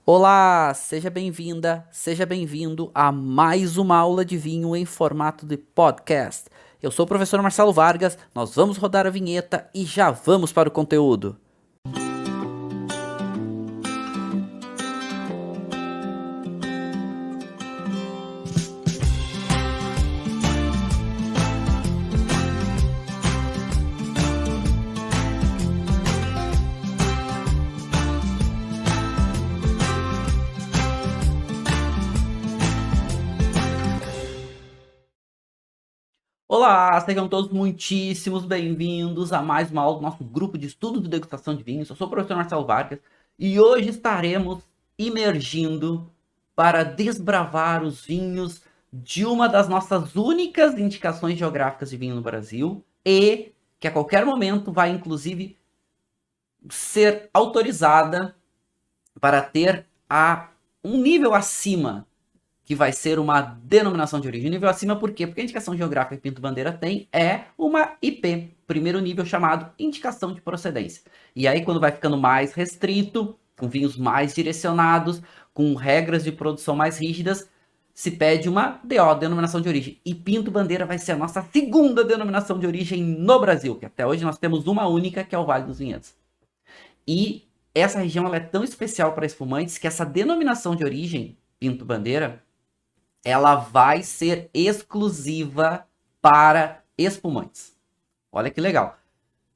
Olá, seja bem-vinda, seja bem-vindo a mais uma aula de vinho em formato de podcast. Eu sou o professor Marcelo Vargas, nós vamos rodar a vinheta e já vamos para o conteúdo. Olá, sejam todos muitíssimos bem-vindos a mais uma aula do nosso grupo de estudo de degustação de vinhos. Eu sou o professor Marcelo Vargas e hoje estaremos imergindo para desbravar os vinhos de uma das nossas únicas indicações geográficas de vinho no Brasil e que a qualquer momento vai, inclusive, ser autorizada para ter um nível acima, que vai ser uma denominação de origem. Nível acima por quê? Porque a indicação geográfica que Pinto Bandeira tem é uma IP, primeiro nível, chamado indicação de procedência. E aí, quando vai ficando mais restrito, com vinhos mais direcionados, com regras de produção mais rígidas, se pede uma DO, denominação de origem. E Pinto Bandeira vai ser a nossa segunda denominação de origem no Brasil, que até hoje nós temos uma única, que é o Vale dos Vinhedos. E essa região ela é tão especial para espumantes que essa denominação de origem, Pinto Bandeira, ela vai ser exclusiva para espumantes. Olha que legal.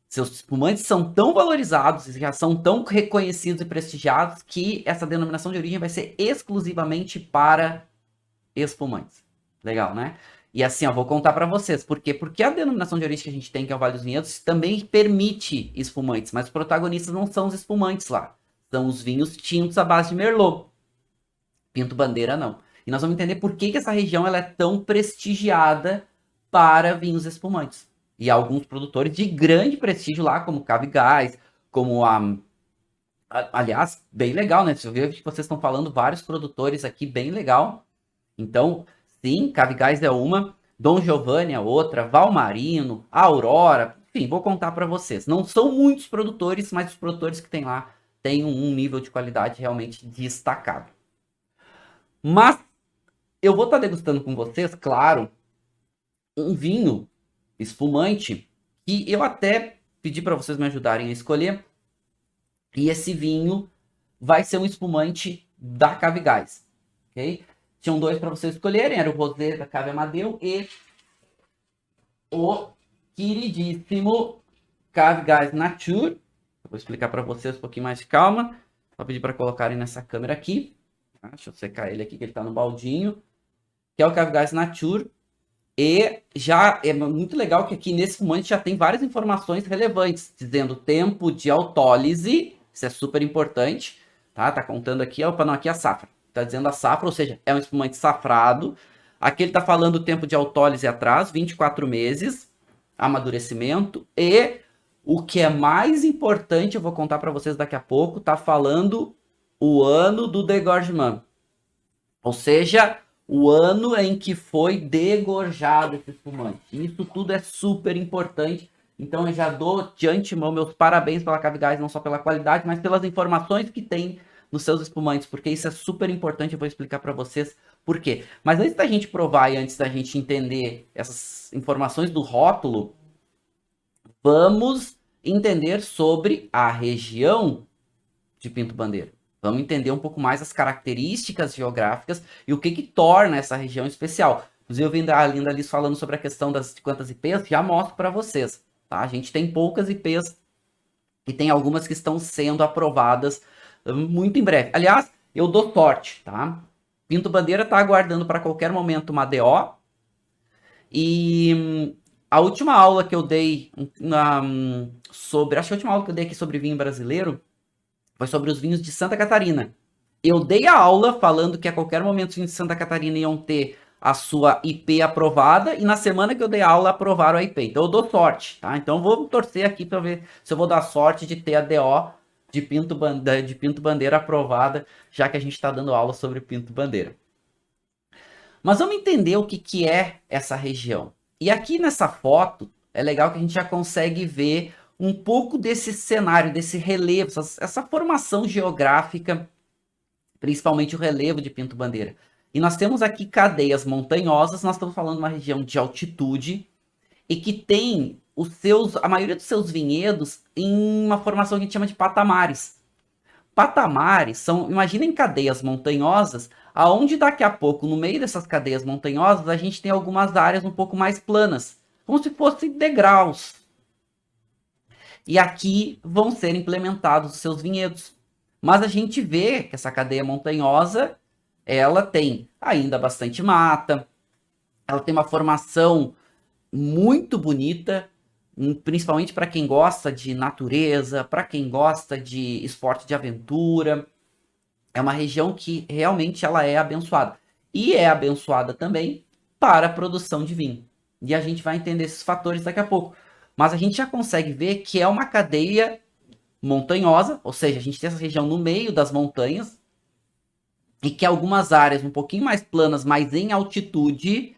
Seus espumantes são tão valorizados, já são tão reconhecidos e prestigiados que essa denominação de origem vai ser exclusivamente para espumantes. Legal, né? E assim, eu vou contar para vocês. Por quê? Porque a denominação de origem que a gente tem, que é o Vale dos Vinhedos, também permite espumantes, mas os protagonistas não são os espumantes lá. São os vinhos tintos à base de Merlot. Pinto Bandeira, não. E nós vamos entender por que essa região ela é tão prestigiada para vinhos espumantes. E alguns produtores de grande prestígio lá, como Cave Gás, como aliás, bem legal, né? Você vê que vocês estão falando vários produtores aqui, bem legal. Então, sim, Cave Gás é uma, Dom Giovanni é outra, Valmarino, Aurora, enfim, vou contar para vocês. Não são muitos produtores, mas os produtores que tem lá têm um nível de qualidade realmente destacado. Mas eu vou estar degustando com vocês, claro, um vinho espumante que eu até pedi para vocês me ajudarem a escolher. E esse vinho vai ser um espumante da Cave Gás, ok? Tinham dois para vocês escolherem, era o Rosé da Cave Amadeu e o queridíssimo Cave Gás Nature. Eu vou explicar para vocês um pouquinho mais de calma. Vou pedir para colocarem nessa câmera aqui. Deixa eu secar ele aqui, que ele está no baldinho. Que é o Cave Gás Nature. E já é muito legal que aqui nesse espumante já tem várias informações relevantes, dizendo tempo de autólise, isso é super importante, tá? Tá contando aqui, opa, não, aqui é a safra. Tá dizendo a safra, ou seja, é um espumante safrado. Aqui ele tá falando o tempo de autólise atrás, 24 meses, amadurecimento. E o que é mais importante, eu vou contar para vocês daqui a pouco, tá falando o ano do degorgement. Ou seja, o ano em que foi degorjado esse espumante. Isso tudo é super importante. Então eu já dou de antemão meus parabéns pela Cave Gás, não só pela qualidade, mas pelas informações que tem nos seus espumantes, porque isso é super importante, eu vou explicar para vocês por quê. Mas antes da gente provar e antes da gente entender essas informações do rótulo, vamos entender sobre a região de Pinto Bandeira. Vamos entender um pouco mais as características geográficas e o que torna essa região especial. Inclusive, eu vi a Linda ali falando sobre a questão de quantas IPs, já mostro para vocês. Tá? A gente tem poucas IPs e tem algumas que estão sendo aprovadas muito em breve. Aliás, eu dou sorte, tá? Pinto Bandeira está aguardando para qualquer momento uma DO. E a última aula que eu dei sobre... Acho que a última aula que eu dei aqui sobre vinho brasileiro foi sobre os vinhos de Santa Catarina. Eu dei a aula falando que a qualquer momento os vinhos de Santa Catarina iam ter a sua IP aprovada, e na semana que eu dei a aula aprovaram a IP. Então eu dou sorte, tá? Então eu vou torcer aqui para ver se eu vou dar sorte de ter a DO de Pinto Bandeira aprovada, já que a gente está dando aula sobre Pinto Bandeira. Mas vamos entender o que é essa região. E aqui nessa foto, é legal que a gente já consegue ver um pouco desse cenário, desse relevo, essa formação geográfica principalmente o relevo de Pinto Bandeira. E nós temos aqui cadeias montanhosas, nós estamos falando de uma região de altitude, e que tem a maioria dos seus vinhedos em uma formação que a gente chama de patamares. Patamares são, imaginem cadeias montanhosas, aonde daqui a pouco, no meio dessas cadeias montanhosas, a gente tem algumas áreas um pouco mais planas, como se fossem degraus. E aqui vão ser implementados os seus vinhedos. Mas a gente vê que essa cadeia montanhosa, ela tem ainda bastante mata, ela tem uma formação muito bonita, principalmente para quem gosta de natureza, para quem gosta de esporte de aventura. É uma região que realmente ela é abençoada. E é abençoada também para a produção de vinho. E a gente vai entender esses fatores daqui a pouco. Mas a gente já consegue ver que é uma cadeia montanhosa, ou seja, a gente tem essa região no meio das montanhas, e que algumas áreas um pouquinho mais planas, mas em altitude,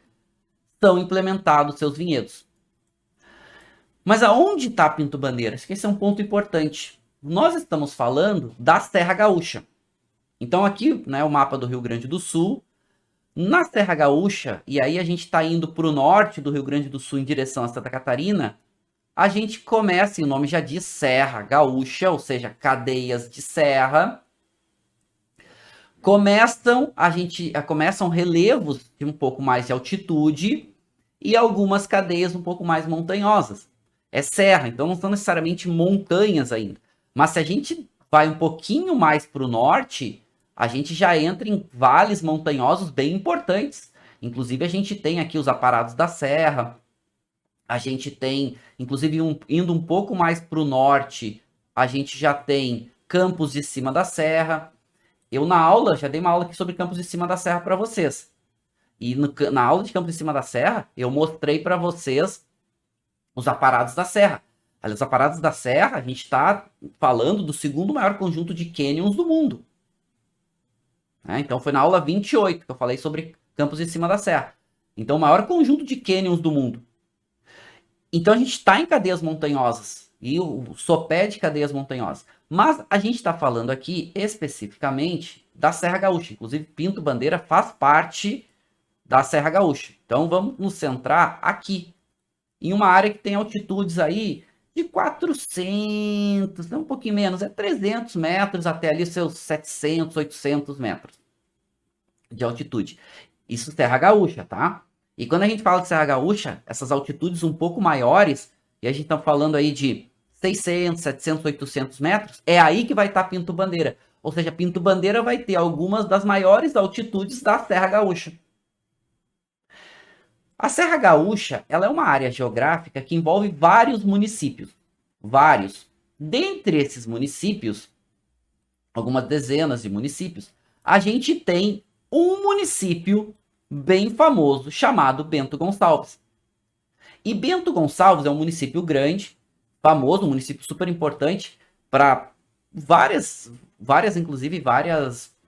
são implementados seus vinhedos. Mas aonde está Pinto Bandeira? Acho que esse é um ponto importante. Nós estamos falando da Serra Gaúcha. Então aqui, né, o mapa do Rio Grande do Sul. Na Serra Gaúcha, e aí a gente está indo para o norte do Rio Grande do Sul em direção a Santa Catarina, a gente começa, e o nome já diz, Serra Gaúcha, ou seja, cadeias de serra. Começam relevos de um pouco mais de altitude e algumas cadeias um pouco mais montanhosas. É serra, então não são necessariamente montanhas ainda. Mas se a gente vai um pouquinho mais para o norte, a gente já entra em vales montanhosos bem importantes. Inclusive, a gente tem aqui os aparados da serra. A gente tem, inclusive, indo um pouco mais para o norte, a gente já tem Campos de Cima da Serra. Eu, na aula, já dei uma aula aqui sobre Campos de Cima da Serra para vocês. E na aula de Campos de Cima da Serra, eu mostrei para vocês os aparados da serra. Ali, os aparados da serra, a gente está falando do segundo maior conjunto de canyons do mundo. Então foi na aula 28 que eu falei sobre Campos de Cima da Serra. Então o maior conjunto de canyons do mundo. Então a gente está em cadeias montanhosas. E o sopé de cadeias montanhosas. Mas a gente está falando aqui especificamente da Serra Gaúcha. Inclusive Pinto Bandeira faz parte da Serra Gaúcha. Então vamos nos centrar aqui. Em uma área que tem altitudes aí de 400, não, um pouquinho menos, é 300 metros até ali seus 700, 800 metros de altitude. Isso Serra Gaúcha, tá? E quando a gente fala de Serra Gaúcha, essas altitudes um pouco maiores, e a gente tá falando aí de 600, 700, 800 metros, é aí que vai estar Pinto Bandeira. Ou seja, Pinto Bandeira vai ter algumas das maiores altitudes da Serra Gaúcha. A Serra Gaúcha, ela é uma área geográfica que envolve vários municípios. Vários. Dentre esses municípios, algumas dezenas de municípios, a gente tem um município bem famoso chamado Bento Gonçalves. E Bento Gonçalves é um município grande, famoso, um município super importante para várias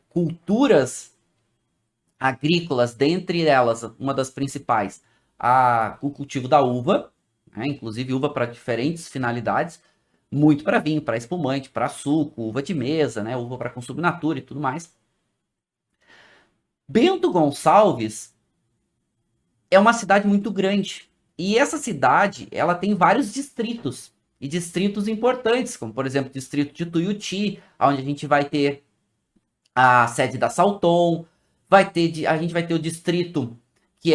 culturas agrícolas, dentre elas, uma das principais, o cultivo da uva, né? Inclusive uva para diferentes finalidades, muito para vinho, para espumante, para suco, uva de mesa, né? Uva para consumo in natura e tudo mais. Bento Gonçalves é uma cidade muito grande, e essa cidade, ela tem vários distritos, e distritos importantes, como por exemplo o distrito de Tuiuti, onde a gente vai ter a sede da Salton, a gente vai ter o distrito que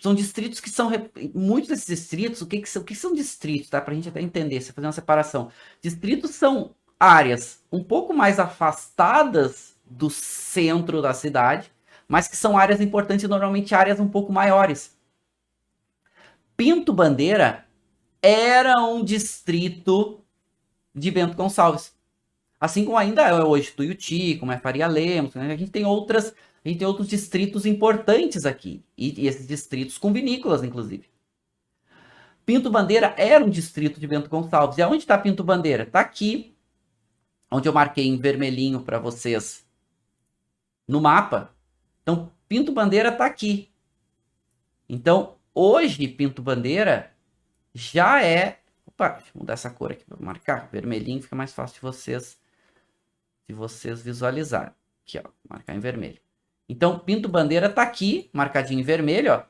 são distritos que são, muitos desses distritos, o que são distritos, tá? Pra gente até entender, se fazer uma separação. Distritos são áreas um pouco mais afastadas do centro da cidade, mas que são áreas importantes e normalmente áreas um pouco maiores. Pinto Bandeira era um distrito de Bento Gonçalves. Assim como ainda é hoje Tuiuti, como é Faria Lemos, né? A gente tem outros distritos importantes aqui. E esses distritos com vinícolas, inclusive. Pinto Bandeira era um distrito de Bento Gonçalves. E aonde está Pinto Bandeira? Está aqui, onde eu marquei em vermelhinho para vocês no mapa. Então, Pinto Bandeira está aqui. Então, hoje, Pinto Bandeira já é... Opa, deixa eu mudar essa cor aqui para marcar. Vermelhinho fica mais fácil de vocês se vocês visualizarem. Aqui, ó, marcar em vermelho. Então, Pinto Bandeira tá aqui, marcadinho em vermelho, ó,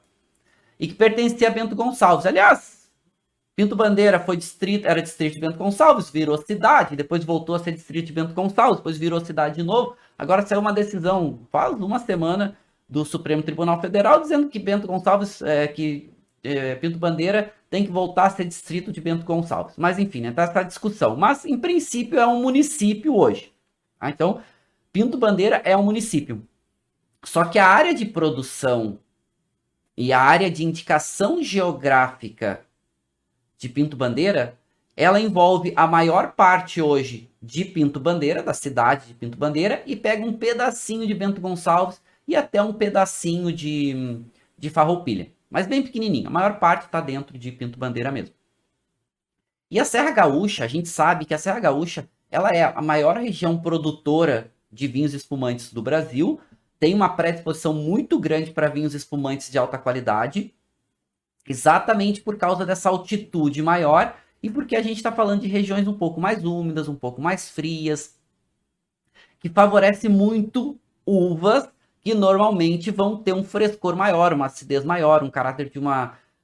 e que pertencia a Bento Gonçalves. Aliás, Pinto Bandeira foi distrito, era distrito de Bento Gonçalves, virou cidade, depois voltou a ser distrito de Bento Gonçalves, depois virou cidade de novo. Agora saiu uma decisão, faz uma semana, do Supremo Tribunal Federal, dizendo que Bento Gonçalves, Pinto Bandeira tem que voltar a ser distrito de Bento Gonçalves. Mas enfim, né, tá essa discussão. Mas, em princípio, é um município hoje. Tá? Então, Pinto Bandeira é um município. Só que a área de produção e a área de indicação geográfica de Pinto Bandeira, ela envolve a maior parte hoje de Pinto Bandeira, da cidade de Pinto Bandeira, e pega um pedacinho de Bento Gonçalves e até um pedacinho de Farroupilha. Mas bem pequenininho, a maior parte está dentro de Pinto Bandeira mesmo. E a Serra Gaúcha, a gente sabe que a Serra Gaúcha, ela é a maior região produtora de vinhos espumantes do Brasil, tem uma predisposição muito grande para vinhos espumantes de alta qualidade, exatamente por causa dessa altitude maior e porque a gente está falando de regiões um pouco mais úmidas, um pouco mais frias, que favorece muito uvas que normalmente vão ter um frescor maior, uma acidez maior, um caráter de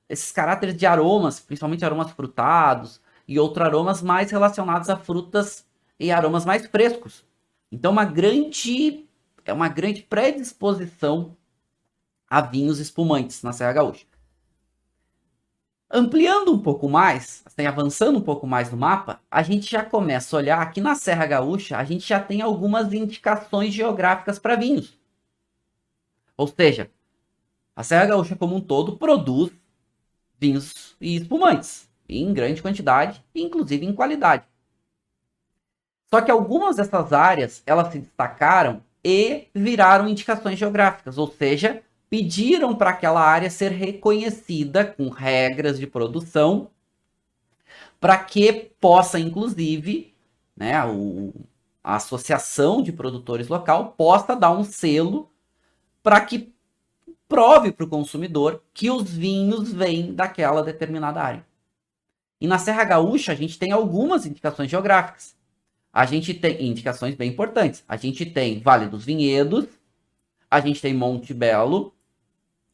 esses caráteres de aromas, principalmente aromas frutados e outros aromas mais relacionados a frutas e aromas mais frescos. Então, uma grande predisposição a vinhos espumantes na Serra Gaúcha. Ampliando um pouco mais, assim, avançando um pouco mais no mapa, a gente já começa a olhar aqui na Serra Gaúcha, a gente já tem algumas indicações geográficas para vinhos. Ou seja, a Serra Gaúcha como um todo produz vinhos e espumantes, em grande quantidade, inclusive em qualidade. Só que algumas dessas áreas, elas se destacaram e viraram indicações geográficas, ou seja, pediram para aquela área ser reconhecida com regras de produção, para que possa, inclusive, né, a associação de produtores local possa dar um selo para que prove para o consumidor que os vinhos vêm daquela determinada área. E na Serra Gaúcha a gente tem algumas indicações geográficas. A gente tem indicações bem importantes. A gente tem Vale dos Vinhedos, a gente tem Monte Belo,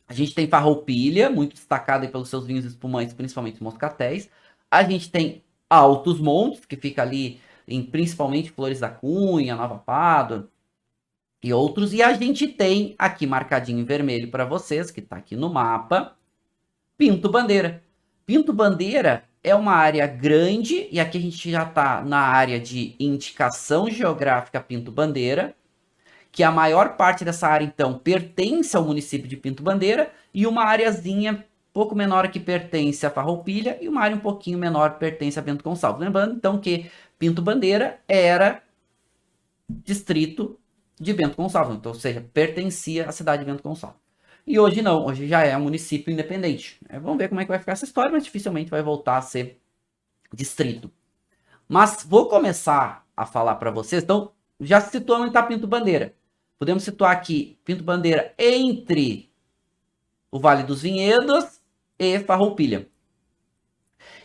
a gente tem Farroupilha, muito destacada pelos seus vinhos espumantes, principalmente os moscatéis. A gente tem Altos Montes, que fica ali em principalmente Flores da Cunha, Nova Pádua e outros. E a gente tem aqui marcadinho em vermelho para vocês, que está aqui no mapa, Pinto Bandeira. Pinto Bandeira é uma área grande, e aqui a gente já está na área de indicação geográfica Pinto Bandeira, que a maior parte dessa área, então, pertence ao município de Pinto Bandeira, e uma areazinha pouco menor que pertence a Farroupilha, e uma área um pouquinho menor pertence a Bento Gonçalves. Lembrando, então, que Pinto Bandeira era distrito de Bento Gonçalves, então, ou seja, pertencia à cidade de Bento Gonçalves. E hoje não, hoje já é um município independente. Vamos ver como é que vai ficar essa história, mas dificilmente vai voltar a ser distrito. Mas vou começar a falar para vocês, então, já se situamos em Pinto Bandeira. Podemos situar aqui Pinto Bandeira entre o Vale dos Vinhedos e Farroupilha.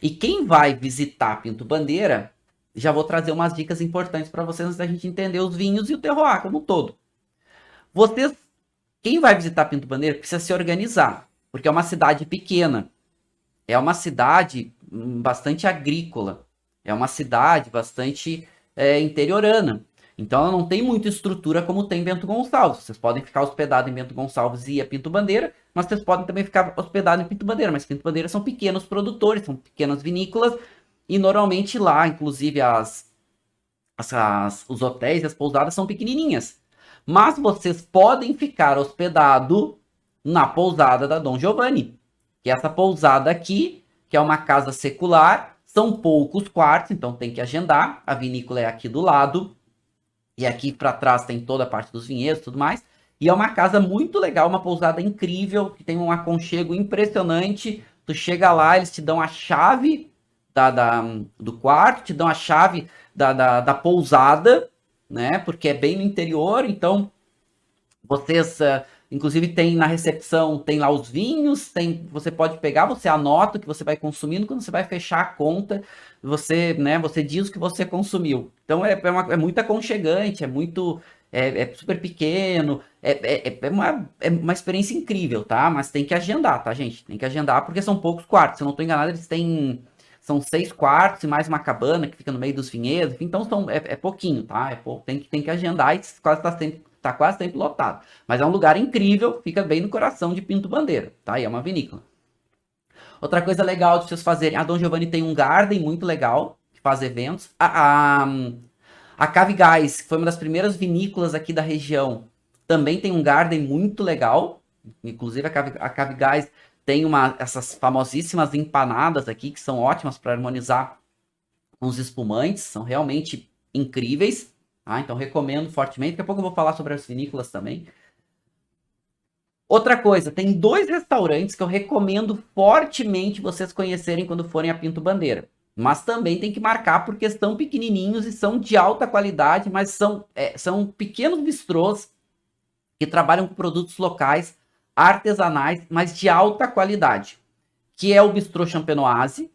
E quem vai visitar Pinto Bandeira, já vou trazer umas dicas importantes para vocês antes da gente entender os vinhos e o terroir como um todo. Quem vai visitar Pinto Bandeira precisa se organizar, porque é uma cidade pequena. É uma cidade bastante agrícola. É uma cidade bastante interiorana. Então ela não tem muita estrutura como tem Bento Gonçalves. Vocês podem ficar hospedados em Bento Gonçalves e a Pinto Bandeira, mas vocês podem também ficar hospedados em Pinto Bandeira. Mas Pinto Bandeira são pequenos produtores, são pequenas vinícolas, e normalmente lá, inclusive, os hotéis e as pousadas são pequenininhas. Mas vocês podem ficar hospedado na pousada da Dom Giovanni, que é essa pousada aqui, que é uma casa secular, são poucos quartos, então tem que agendar. A vinícola é aqui do lado, e aqui para trás tem toda a parte dos vinhedos e tudo mais. E é uma casa muito legal, uma pousada incrível, que tem um aconchego impressionante. Tu chega lá, eles te dão a chave do quarto, te dão a chave da pousada, né? Porque é bem no interior, então vocês Inclusive tem na recepção, tem lá os vinhos, você pode pegar, você anota o que você vai consumindo, quando você vai fechar a conta, você diz o que você consumiu. Então é muito aconchegante, é super pequeno, é uma experiência incrível, tá? Mas tem que agendar, tá, gente? Tem que agendar porque são poucos quartos. Se eu não tô enganado, são 6 quartos e mais uma cabana que fica no meio dos vinhedos. Então é pouquinho, tá? Tem que agendar e tá quase sempre lotado. Mas é um lugar incrível, fica bem no coração de Pinto Bandeira, tá? E é uma vinícola. Outra coisa legal de vocês fazerem, a Dom Giovanni tem um garden muito legal, que faz eventos. A Cave Gás, que foi uma das primeiras vinícolas aqui da região, também tem um garden muito legal. Inclusive a Cave Gás tem essas famosíssimas empanadas aqui, que são ótimas para harmonizar com os espumantes, são realmente incríveis. Tá? Então recomendo fortemente. Daqui a pouco eu vou falar sobre as vinícolas também. Outra coisa, tem 2 restaurantes que eu recomendo fortemente vocês conhecerem quando forem a Pinto Bandeira. Mas também tem que marcar porque são pequenininhos e são de alta qualidade, mas são pequenos bistrôs que trabalham com produtos locais, artesanais, mas de alta qualidade. Que é o Bistrô Champenoise,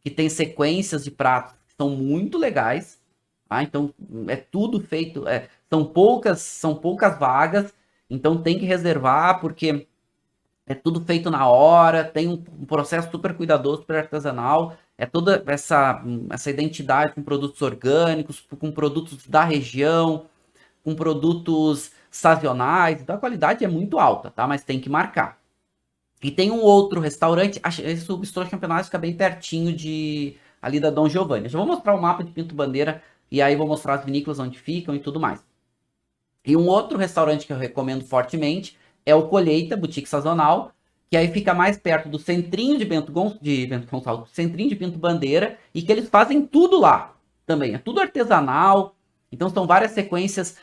que tem sequências de pratos que são muito legais. Tá? Então é tudo feito, são poucas vagas, então tem que reservar porque é tudo feito na hora, tem um processo super cuidadoso, super artesanal, é toda essa identidade com produtos orgânicos, com produtos da região, com produtos sazonais, então a qualidade é muito alta, tá? Mas tem que marcar. E tem um outro restaurante, esse o Bistrô Champenoise fica bem pertinho ali da Dom Giovanni. Eu já vou mostrar o mapa de Pinto Bandeira e aí vou mostrar as vinícolas onde ficam e tudo mais. E um outro restaurante que eu recomendo fortemente é o Colheita, Boutique Sazonal, que aí fica mais perto do centrinho de Bento Gonçalves, centrinho de Pinto Bandeira, e que eles fazem tudo lá também. É tudo artesanal, então são várias sequências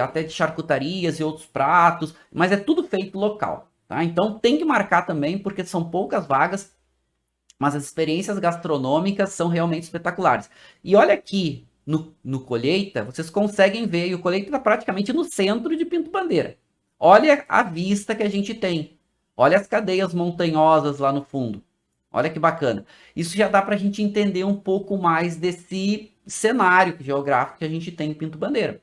até de charcutarias e outros pratos, mas é tudo feito local. Tá? Então tem que marcar também, porque são poucas vagas, mas as experiências gastronômicas são realmente espetaculares. E olha aqui, no Colheita, vocês conseguem ver, e o Colheita está praticamente no centro de Pinto Bandeira. Olha a vista que a gente tem. Olha as cadeias montanhosas lá no fundo. Olha que bacana. Isso já dá para a gente entender um pouco mais desse cenário geográfico que a gente tem em Pinto Bandeira.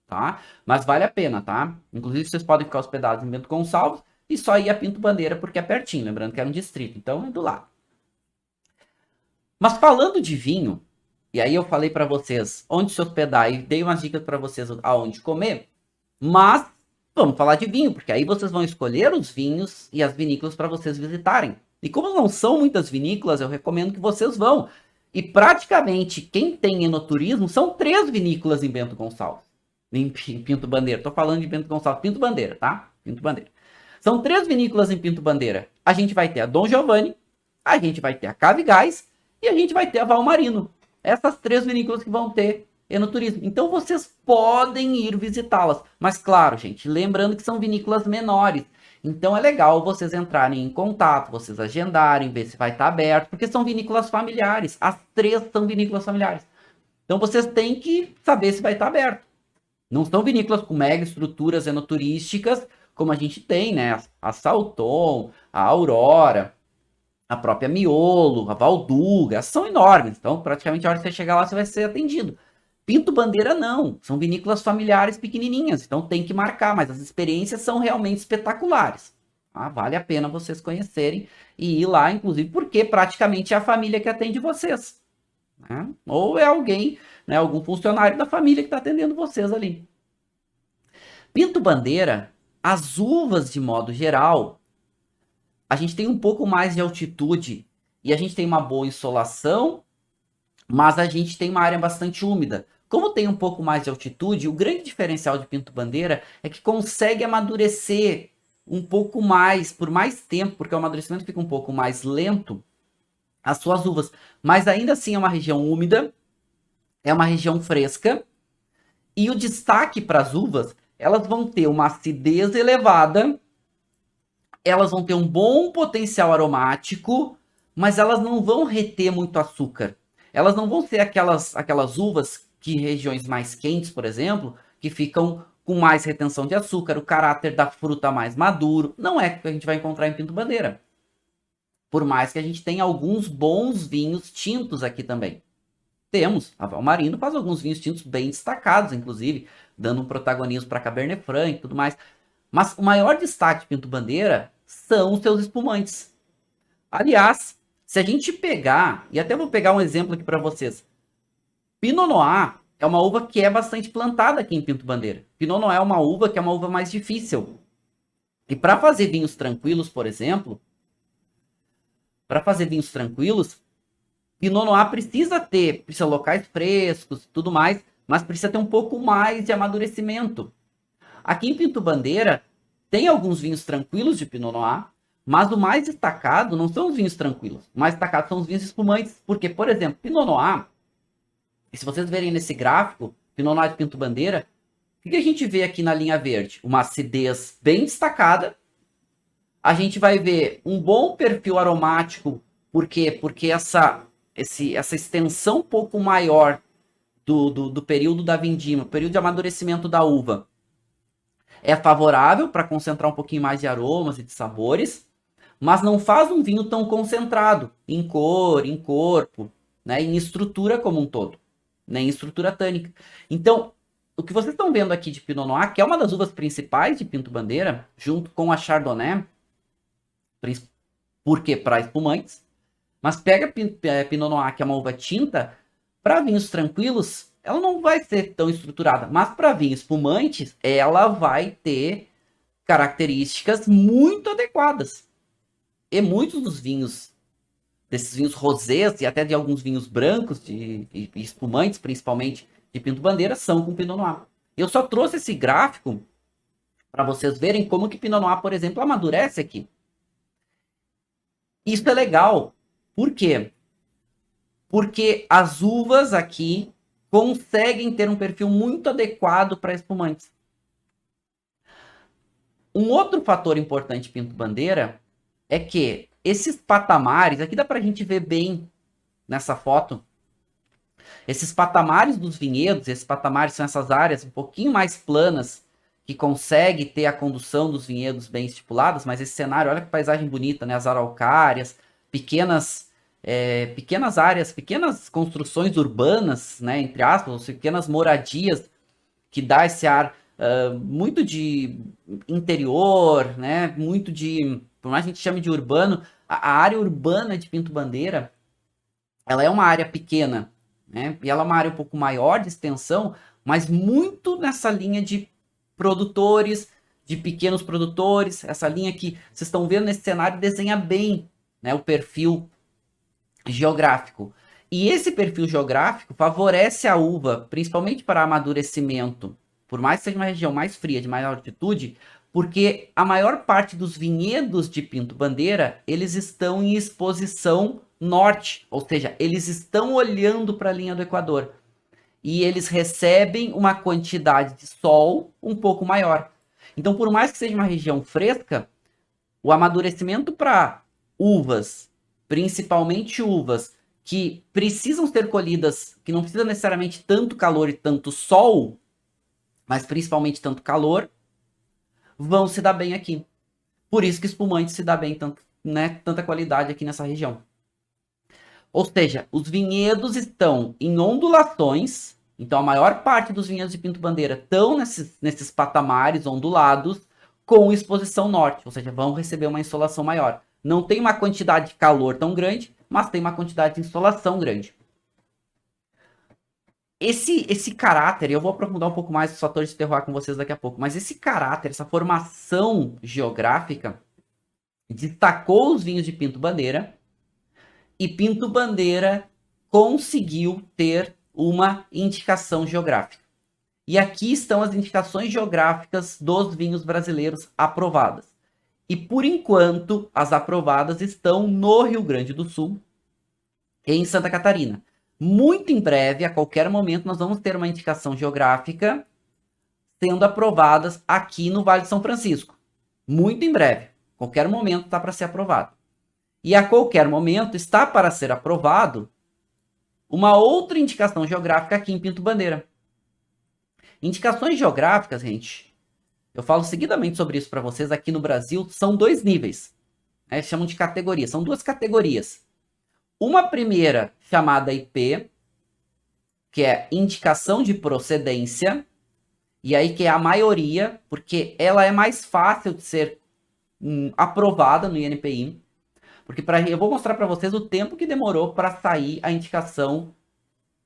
Tá? Mas vale a pena, tá? Inclusive vocês podem ficar hospedados em Bento Gonçalves e só ir a Pinto Bandeira porque é pertinho. Lembrando que é um distrito, então é do lado. Mas falando de vinho, e aí eu falei para vocês onde se hospedar e dei umas dicas para vocês aonde comer, mas vamos falar de vinho, porque aí vocês vão escolher os vinhos e as vinícolas para vocês visitarem. E como não são muitas vinícolas, eu recomendo que vocês vão. E praticamente quem tem enoturismo são 3 vinícolas em Bento Gonçalves. Em Pinto Bandeira. Tô falando de Bento Gonçalves. Pinto Bandeira, tá? Pinto Bandeira. São 3 vinícolas em Pinto Bandeira. A gente vai ter a Dom Giovanni, a gente vai ter a Cave Gás e a gente vai ter a Valmarino. Essas 3 vinícolas que vão ter enoturismo. Então vocês podem ir visitá-las. Mas claro, gente, lembrando que são vinícolas menores. Então é legal vocês entrarem em contato, vocês agendarem, ver se vai estar aberto, porque são vinícolas familiares. As 3 são vinícolas familiares. Então vocês têm que saber se vai estar aberto. Não são vinícolas com mega estruturas enoturísticas, como a gente tem, né? A Salton, a Aurora, a própria Miolo, a Valduga, são enormes. Então, praticamente, a hora que você chegar lá, você vai ser atendido. Pinto Bandeira, não. São vinícolas familiares pequenininhas. Então, tem que marcar. Mas as experiências são realmente espetaculares. Tá? Vale a pena vocês conhecerem e ir lá, inclusive, porque praticamente é a família que atende vocês. Né? Ou é alguém, né, algum funcionário da família que está atendendo vocês ali. Pinto Bandeira, as uvas, de modo geral, a gente tem um pouco mais de altitude e a gente tem uma boa insolação, mas a gente tem uma área bastante úmida. Como tem um pouco mais de altitude, o grande diferencial de Pinto Bandeira é que consegue amadurecer um pouco mais, por mais tempo, porque o amadurecimento fica um pouco mais lento, as suas uvas. Mas ainda assim é uma região úmida, é uma região fresca, e o destaque para as uvas, elas vão ter uma acidez elevada, elas vão ter um bom potencial aromático, mas elas não vão reter muito açúcar. Elas não vão ser aquelas uvas que em regiões mais quentes, por exemplo, que ficam com mais retenção de açúcar, o caráter da fruta mais maduro. Não é o que a gente vai encontrar em Pinto Bandeira. Por mais que a gente tenha alguns bons vinhos tintos aqui também. Temos, a Valmarino faz alguns vinhos tintos bem destacados, inclusive, dando um protagonismo para Cabernet Franc e tudo mais. Mas o maior destaque de Pinto Bandeira são os seus espumantes. Aliás, se a gente pegar, e até vou pegar um exemplo aqui para vocês. Pinot Noir é uma uva que é bastante plantada aqui em Pinto Bandeira. Pinot Noir é uma uva que é uma uva mais difícil. E para fazer vinhos tranquilos, por exemplo, Pinot Noir precisa locais frescos, tudo mais, mas precisa ter um pouco mais de amadurecimento. Aqui em Pinto Bandeira tem alguns vinhos tranquilos de Pinot Noir, mas o mais destacado não são os vinhos tranquilos. O mais destacado são os vinhos espumantes, porque, por exemplo, Pinot Noir, e se vocês verem nesse gráfico, Pinot Noir de Pinto Bandeira, o que a gente vê aqui na linha verde? Uma acidez bem destacada. A gente vai ver um bom perfil aromático, por quê? Porque essa extensão um pouco maior do período da vindima, período de amadurecimento da uva, é favorável para concentrar um pouquinho mais de aromas e de sabores, mas não faz um vinho tão concentrado em cor, em corpo, né, em estrutura como um todo, nem em estrutura tânica. Então, o que vocês estão vendo aqui de Pinot Noir, que é uma das uvas principais de Pinto Bandeira, junto com a Chardonnay, porque para espumantes, mas pega Pinot Noir, que é uma uva tinta, para vinhos tranquilos, ela não vai ser tão estruturada, mas para vinhos espumantes, ela vai ter características muito adequadas. E muitos dos vinhos, desses vinhos rosés e até de alguns vinhos brancos, de espumantes principalmente, de Pinto Bandeira, são com Pinot Noir. Eu só trouxe esse gráfico para vocês verem como que Pinot Noir, por exemplo, amadurece aqui. Isso é legal. Por quê? Porque as uvas aqui conseguem ter um perfil muito adequado para espumantes. Um outro fator importante Pinto Bandeira é que esses patamares, aqui dá para a gente ver bem nessa foto, esses patamares dos vinhedos, esses patamares são essas áreas um pouquinho mais planas, que consegue ter a condução dos vinhedos bem estipuladas, mas esse cenário, olha que paisagem bonita, né? As araucárias, pequenas áreas, pequenas construções urbanas, né? Entre aspas, pequenas moradias, que dá esse ar muito de interior, né? Muito de, por mais que a gente chame de urbano, a área urbana de Pinto Bandeira, ela é uma área pequena, né? E ela é uma área um pouco maior de extensão, mas muito nessa linha de produtores, de pequenos produtores, essa linha que vocês estão vendo nesse cenário desenha bem, né, o perfil geográfico. E esse perfil geográfico favorece a uva, principalmente para amadurecimento, por mais que seja uma região mais fria, de maior altitude, porque a maior parte dos vinhedos de Pinto Bandeira, eles estão em exposição norte, ou seja, eles estão olhando para a linha do Equador. E eles recebem uma quantidade de sol um pouco maior. Então, por mais que seja uma região fresca, o amadurecimento para uvas, principalmente uvas que precisam ser colhidas, que não precisa necessariamente tanto calor e tanto sol, mas principalmente tanto calor, vão se dar bem aqui. Por isso que espumante se dá bem, tanto, né, tanta qualidade aqui nessa região. Ou seja, os vinhedos estão em ondulações. Então, a maior parte dos vinhedos de Pinto Bandeira estão nesses patamares ondulados com exposição norte. Ou seja, vão receber uma insolação maior. Não tem uma quantidade de calor tão grande, mas tem uma quantidade de insolação grande. Esse caráter, eu vou aprofundar um pouco mais os fatores de terroir com vocês daqui a pouco, mas esse caráter, essa formação geográfica, destacou os vinhos de Pinto Bandeira, e Pinto Bandeira conseguiu ter uma indicação geográfica. E aqui estão as indicações geográficas dos vinhos brasileiros aprovadas. E por enquanto, as aprovadas estão no Rio Grande do Sul e em Santa Catarina. Muito em breve, a qualquer momento, nós vamos ter uma indicação geográfica sendo aprovadas aqui no Vale de São Francisco. Muito em breve. Qualquer momento está para ser aprovado. E a qualquer momento está para ser aprovado uma outra indicação geográfica aqui em Pinto Bandeira. Indicações geográficas, gente, eu falo seguidamente sobre isso para vocês, aqui no Brasil são 2 níveis, né? Chamam de categoria, são 2 categorias. Uma primeira chamada IP, que é indicação de procedência, e aí que é a maioria, porque ela é mais fácil de ser aprovada no INPI, porque eu vou mostrar para vocês o tempo que demorou para sair a indicação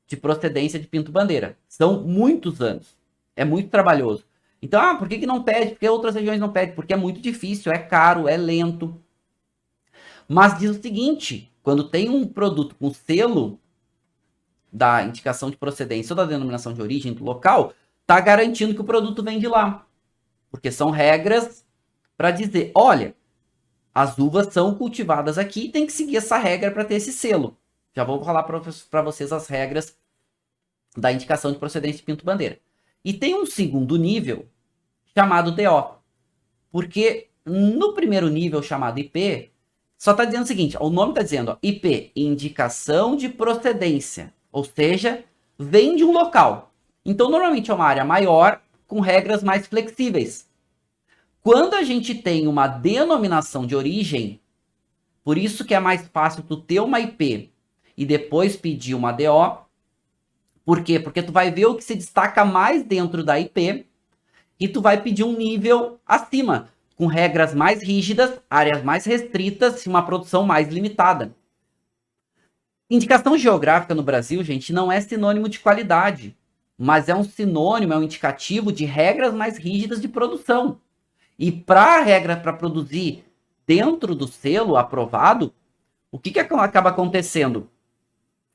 de procedência de pinto-bandeira. São muitos anos, é muito trabalhoso. Então, por que não pede? Porque outras regiões não pedem? Porque é muito difícil, é caro, é lento. Mas diz o seguinte, quando tem um produto com selo da indicação de procedência ou da denominação de origem do local, está garantindo que o produto vem de lá. Porque são regras para dizer, olha, as uvas são cultivadas aqui e tem que seguir essa regra para ter esse selo. Já vou falar para vocês as regras da indicação de procedência de pinto-bandeira. E tem um segundo nível chamado DO. Porque no primeiro nível chamado IP, só está dizendo o seguinte, o nome está dizendo, ó, IP, indicação de procedência. Ou seja, vem de um local. Então, normalmente é uma área maior, com regras mais flexíveis. Quando a gente tem uma denominação de origem, por isso que é mais fácil tu ter uma IP e depois pedir uma DO. Por quê? Porque tu vai ver o que se destaca mais dentro da IP e tu vai pedir um nível acima, com regras mais rígidas, áreas mais restritas e uma produção mais limitada. Indicação geográfica no Brasil, gente, não é sinônimo de qualidade, mas é um sinônimo, é um indicativo de regras mais rígidas de produção. E para a regra para produzir dentro do selo aprovado, o que acaba acontecendo?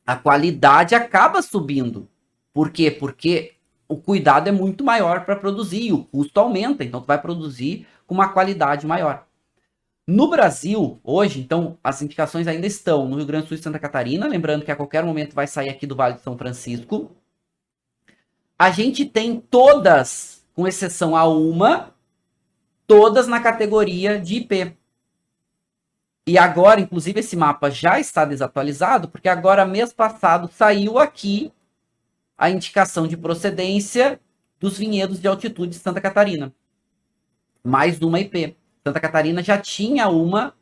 A qualidade acaba subindo. Por quê? Porque o cuidado é muito maior para produzir, o custo aumenta, então tu vai produzir com uma qualidade maior. No Brasil, hoje, então, as indicações ainda estão no Rio Grande do Sul e Santa Catarina, lembrando que a qualquer momento vai sair aqui do Vale de São Francisco. A gente tem todas, com exceção a uma, todas na categoria de IP. E agora, inclusive, esse mapa já está desatualizado, porque agora, mês passado, saiu aqui a indicação de procedência dos vinhedos de altitude de Santa Catarina. Mais uma IP. Santa Catarina já tinha uma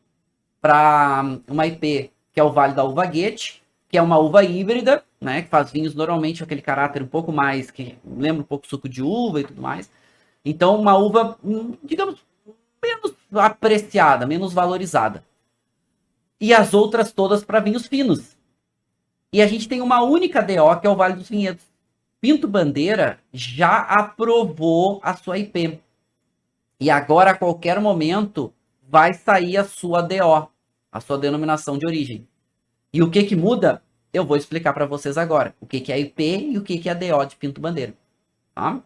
IP, que é o Vale da Uva Guete, que é uma uva híbrida, né, que faz vinhos normalmente com aquele caráter um pouco mais, que lembra um pouco suco de uva e tudo mais. Então, uma uva, digamos, menos apreciada, menos valorizada. E as outras todas para vinhos finos. E a gente tem uma única DO, que é o Vale dos Vinhedos. Pinto-Bandeira já aprovou a sua IP. E agora, a qualquer momento, vai sair a sua DO, a sua denominação de origem. E o que muda? Eu vou explicar para vocês agora. O que é IP e o que é a DO de Pinto-Bandeira. Tá?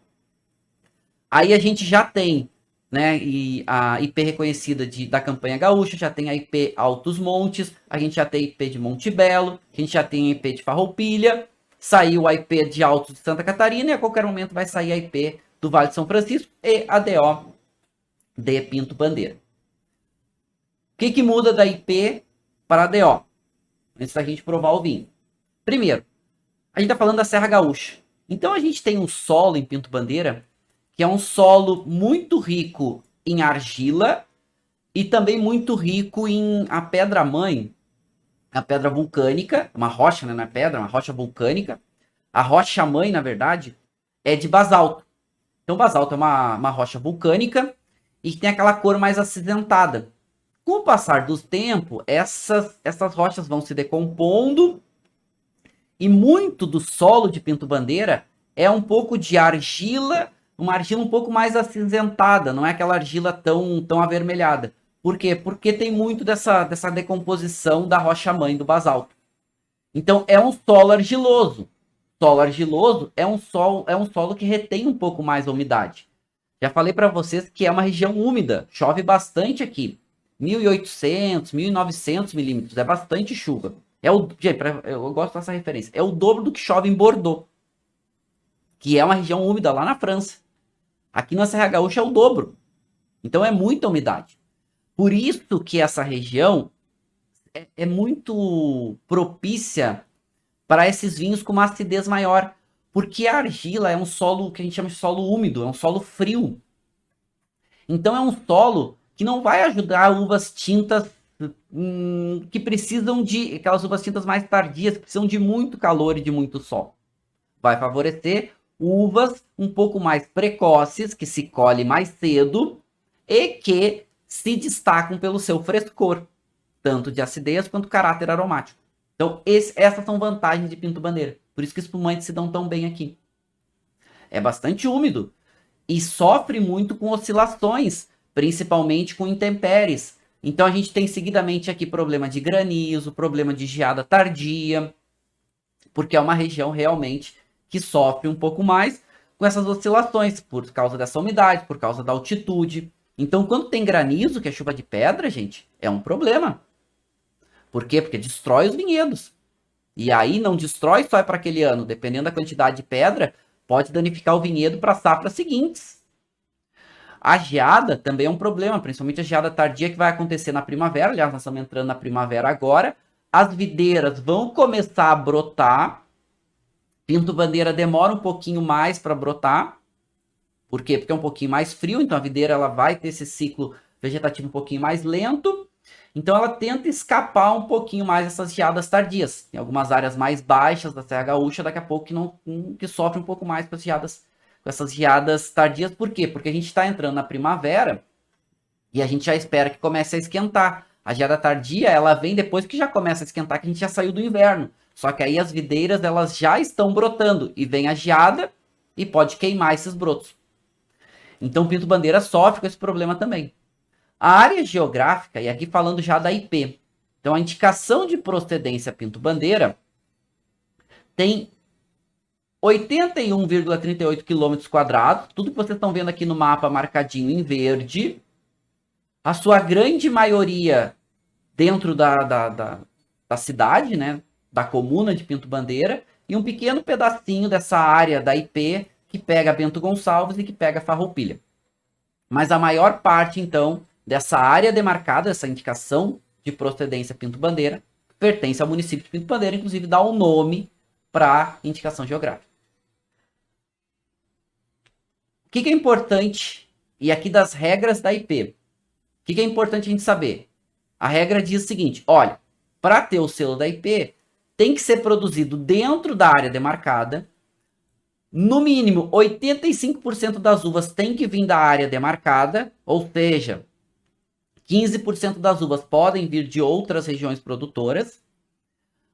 Aí a gente já tem, né, e a IP reconhecida da campanha gaúcha, já tem a IP Altos Montes, a gente já tem a IP de Monte Belo, a gente já tem a IP de Farroupilha, saiu a IP de Altos de Santa Catarina e a qualquer momento vai sair a IP do Vale de São Francisco e a DO de Pinto-Bandeira. O que muda da IP para a DO? Antes da gente provar o vinho. Primeiro, a gente está falando da Serra Gaúcha. Então a gente tem um solo em Pinto-Bandeira que é um solo muito rico em argila e também muito rico em a pedra-mãe, a pedra vulcânica, uma rocha, né, não é pedra, uma rocha vulcânica. A rocha-mãe, na verdade, é de basalto. Então, basalto é uma rocha vulcânica e tem aquela cor mais acinzentada. Com o passar do tempo, essas rochas vão se decompondo e muito do solo de Pinto-Bandeira é um pouco de argila, uma argila um pouco mais acinzentada, não é aquela argila tão avermelhada. Por quê? Porque tem muito dessa decomposição da rocha-mãe, do basalto. Então, é um solo argiloso. Solo argiloso é um solo que retém um pouco mais a umidade. Já falei para vocês que é uma região úmida, chove bastante aqui. 1.800, 1.900 milímetros, é bastante chuva. Gente, eu gosto dessa referência. É o dobro do que chove em Bordeaux, que é uma região úmida lá na França. Aqui na Serra Gaúcha é o dobro. Então é muita umidade. Por isso que essa região é muito propícia para esses vinhos com uma acidez maior. Porque a argila é um solo que a gente chama de solo úmido, é um solo frio. Então é um solo que não vai ajudar uvas tintas que precisam de... aquelas uvas tintas mais tardias, que precisam de muito calor e de muito sol. Vai favorecer uvas um pouco mais precoces, que se colhe mais cedo e que se destacam pelo seu frescor, tanto de acidez quanto caráter aromático. Então, essas são vantagens de Pinto Bandeira. Por isso que espumantes se dão tão bem aqui. É bastante úmido e sofre muito com oscilações, principalmente com intempéries. Então, a gente tem seguidamente aqui problema de granizo, problema de geada tardia, porque é uma região realmente que sofre um pouco mais com essas oscilações, por causa dessa umidade, por causa da altitude. Então, quando tem granizo, que é chuva de pedra, gente, é um problema. Por quê? Porque destrói os vinhedos. E aí não destrói só para aquele ano. Dependendo da quantidade de pedra, pode danificar o vinhedo para safras seguintes. A geada também é um problema, principalmente a geada tardia que vai acontecer na primavera. Aliás, nós estamos entrando na primavera agora. As videiras vão começar a brotar. Pinto Bandeira demora um pouquinho mais para brotar. Por quê? Porque é um pouquinho mais frio, então a videira ela vai ter esse ciclo vegetativo um pouquinho mais lento. Então ela tenta escapar um pouquinho mais dessas geadas tardias. Tem algumas áreas mais baixas da Serra Gaúcha, daqui a pouco que sofre um pouco mais com essas geadas tardias. Por quê? Porque a gente está entrando na primavera e a gente já espera que comece a esquentar. A geada tardia, ela vem depois que já começa a esquentar, que a gente já saiu do inverno. Só que aí as videiras, elas já estão brotando e vem a geada e pode queimar esses brotos. Então o Pinto Bandeira sofre com esse problema também. A área geográfica, e aqui falando já da IP, então a indicação de procedência Pinto Bandeira tem 81,38 km², tudo que vocês estão vendo aqui no mapa marcadinho em verde. A sua grande maioria dentro da cidade, né, da comuna de Pinto Bandeira, e um pequeno pedacinho dessa área da IP que pega Bento Gonçalves e que pega Farroupilha. Mas a maior parte, então, dessa área demarcada, essa indicação de procedência Pinto Bandeira, pertence ao município de Pinto Bandeira, inclusive dá um nome para indicação geográfica. O que é importante, e aqui das regras da IP, o que é importante a gente saber? A regra diz o seguinte, olha, para ter o selo da IP, tem que ser produzido dentro da área demarcada, no mínimo 85% das uvas tem que vir da área demarcada, ou seja, 15% das uvas podem vir de outras regiões produtoras,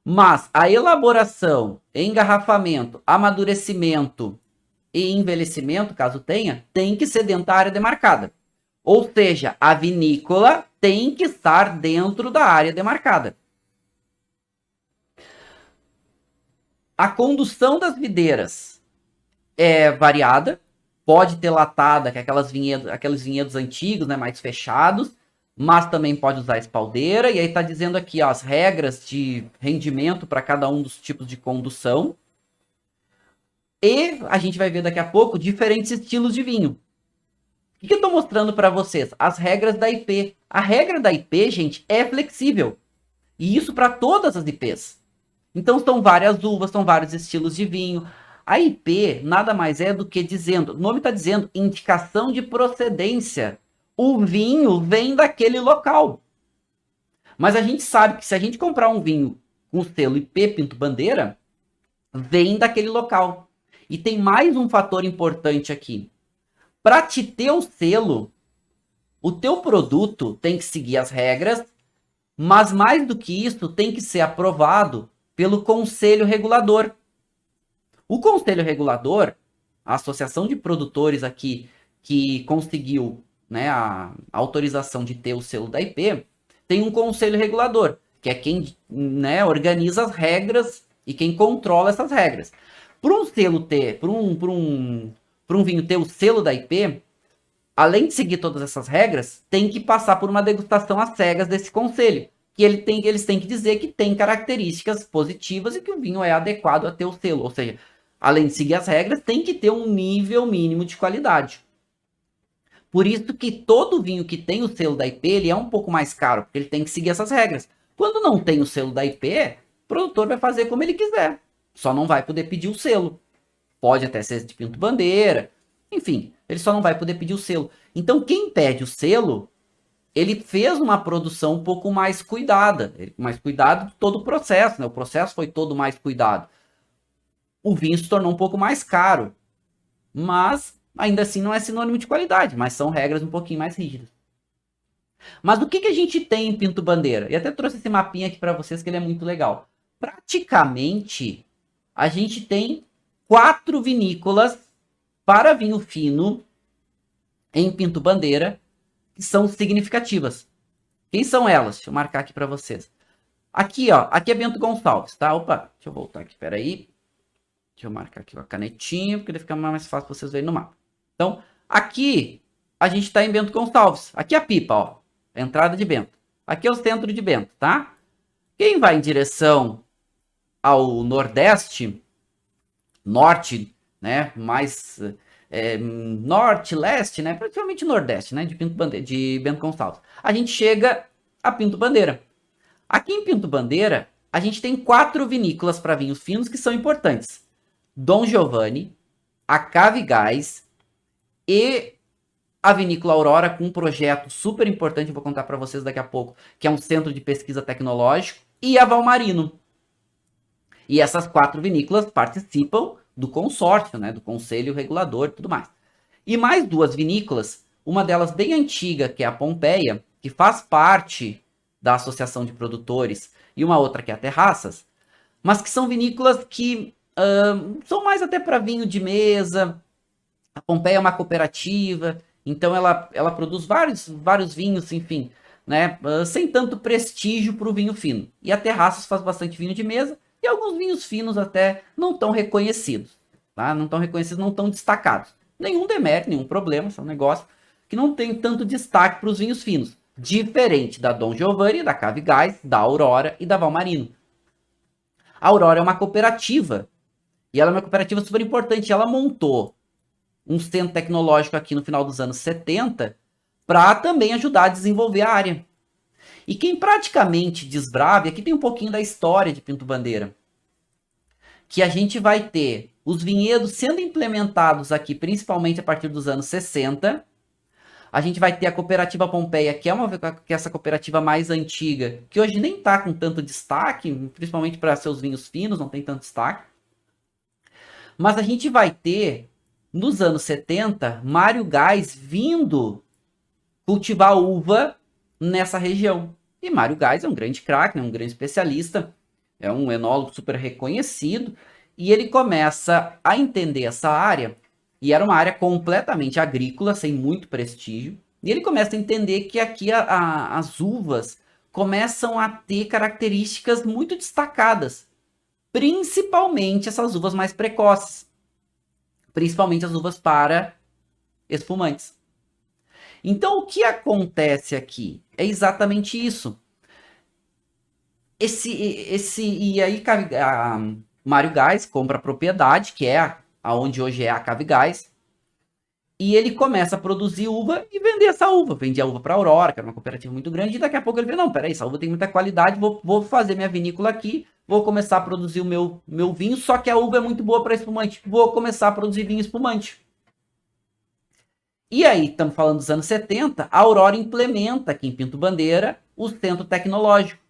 mas a elaboração, engarrafamento, amadurecimento e envelhecimento, caso tenha, tem que ser dentro da área demarcada. Ou seja, a vinícola tem que estar dentro da área demarcada. A condução das videiras é variada, pode ter latada, que é aqueles vinhedos antigos, né, mais fechados, mas também pode usar espaldeira, e aí está dizendo aqui ó, as regras de rendimento para cada um dos tipos de condução. E a gente vai ver daqui a pouco diferentes estilos de vinho. O que eu estou mostrando para vocês? As regras da IP. A regra da IP, gente, é flexível. E isso para todas as IPs. Então são várias uvas, são vários estilos de vinho. A IP nada mais é do que dizendo, o nome está dizendo indicação de procedência. O vinho vem daquele local. Mas a gente sabe que se a gente comprar um vinho com o selo IP Pinto Bandeira, vem daquele local. E tem mais um fator importante aqui. Para te ter o selo, o teu produto tem que seguir as regras, mas mais do que isso, tem que ser aprovado pelo Conselho Regulador. O Conselho Regulador, a Associação de Produtores aqui, que conseguiu, né, a autorização de ter o selo da IP, tem um Conselho Regulador, que é quem, né, organiza as regras e quem controla essas regras. Para um selo ter, para um vinho ter o selo da IP, além de seguir todas essas regras, tem que passar por uma degustação às cegas desse conselho. Que eles têm que dizer que tem características positivas e que o vinho é adequado a ter o selo. Ou seja, além de seguir as regras, tem que ter um nível mínimo de qualidade. Por isso que todo vinho que tem o selo da IP, ele é um pouco mais caro, porque ele tem que seguir essas regras. Quando não tem o selo da IP, o produtor vai fazer como ele quiser. Só não vai poder pedir o selo. pode até ser de Pinto Bandeira, enfim, ele só não vai poder pedir o selo. Então quem pede o selo, ele fez uma produção um pouco mais cuidada, mais cuidado de todo o processo, né? O processo foi todo mais cuidado. O vinho se tornou um pouco mais caro, mas ainda assim não é sinônimo de qualidade, mas são regras um pouquinho mais rígidas. Mas o que a gente tem em Pinto Bandeira? E até trouxe esse mapinha aqui para vocês que ele é muito legal. Praticamente, a gente tem 4 vinícolas para vinho fino em Pinto Bandeira que são significativas. Quem são elas? Deixa eu marcar aqui para vocês. Aqui, ó, aqui é Bento Gonçalves, tá? Opa, deixa eu voltar aqui, peraí. Deixa eu marcar aqui com a canetinha, porque ele fica mais fácil vocês verem no mapa. Então, aqui a gente está em Bento Gonçalves. Aqui é a Pipa, ó. A entrada de Bento. Aqui é o centro de Bento, tá? Quem vai em direção ao nordeste, norte, né? Mais norte, leste, né? Praticamente nordeste, né? De Bento Gonçalves. A gente chega a Pinto Bandeira. Aqui em Pinto Bandeira, a gente tem 4 vinícolas para vinhos finos que são importantes. Dom Giovanni, a Cave Gás e a Vinícola Aurora, com um projeto super importante, eu vou contar para vocês daqui a pouco, que é um centro de pesquisa tecnológico, e a Valmarino. E essas 4 vinícolas participam do consórcio, né, do conselho regulador e tudo mais. E mais 2 vinícolas, uma delas bem antiga, que é a Pompeia, que faz parte da Associação de Produtores, e uma outra que é a Terraças, mas que são vinícolas que são mais até para vinho de mesa. A Pompeia é uma cooperativa, então ela produz vários vinhos, enfim, né, sem tanto prestígio para o vinho fino. E a Terraças faz bastante vinho de mesa e alguns vinhos finos até não tão reconhecidos, tá? Não tão reconhecidos, não tão destacados. Nenhum demérito, nenhum problema, é um negócio que não tem tanto destaque para os vinhos finos. Diferente da Dom Giovanni, da Cave Gás, da Aurora e da Valmarino. A Aurora é uma cooperativa, e ela é uma cooperativa super importante. Ela montou um centro tecnológico aqui no final dos anos 70 para também ajudar a desenvolver a área. E quem praticamente desbrava, e aqui tem um pouquinho da história de Pinto Bandeira, que a gente vai ter os vinhedos sendo implementados aqui, principalmente a partir dos anos 60. A gente vai ter a Cooperativa Pompeia, que é essa cooperativa mais antiga, que hoje nem está com tanto destaque, principalmente para seus vinhos finos, não tem tanto destaque. Mas a gente vai ter, nos anos 70, Mário Gás vindo cultivar uva nessa região. E Mário Gás é um grande craque, né, um grande especialista, é um enólogo super reconhecido, e ele começa a entender essa área, e era uma área completamente agrícola, sem muito prestígio, e ele começa a entender que aqui as uvas começam a ter características muito destacadas, principalmente essas uvas mais precoces, principalmente as uvas para espumantes. Então, o que acontece aqui é exatamente isso. E aí, a Mário Gás compra a propriedade, que é aonde hoje é a Cave Gás, e ele começa a produzir uva e vender essa uva. Vende a uva para a Aurora, que era uma cooperativa muito grande, e daqui a pouco ele vê, não, peraí, essa uva tem muita qualidade, vou fazer minha vinícola aqui, vou começar a produzir o meu vinho, só que a uva é muito boa para espumante, vou começar a produzir vinho espumante. E aí, estamos falando dos anos 70, a Aurora implementa aqui em Pinto Bandeira o centro tecnológico,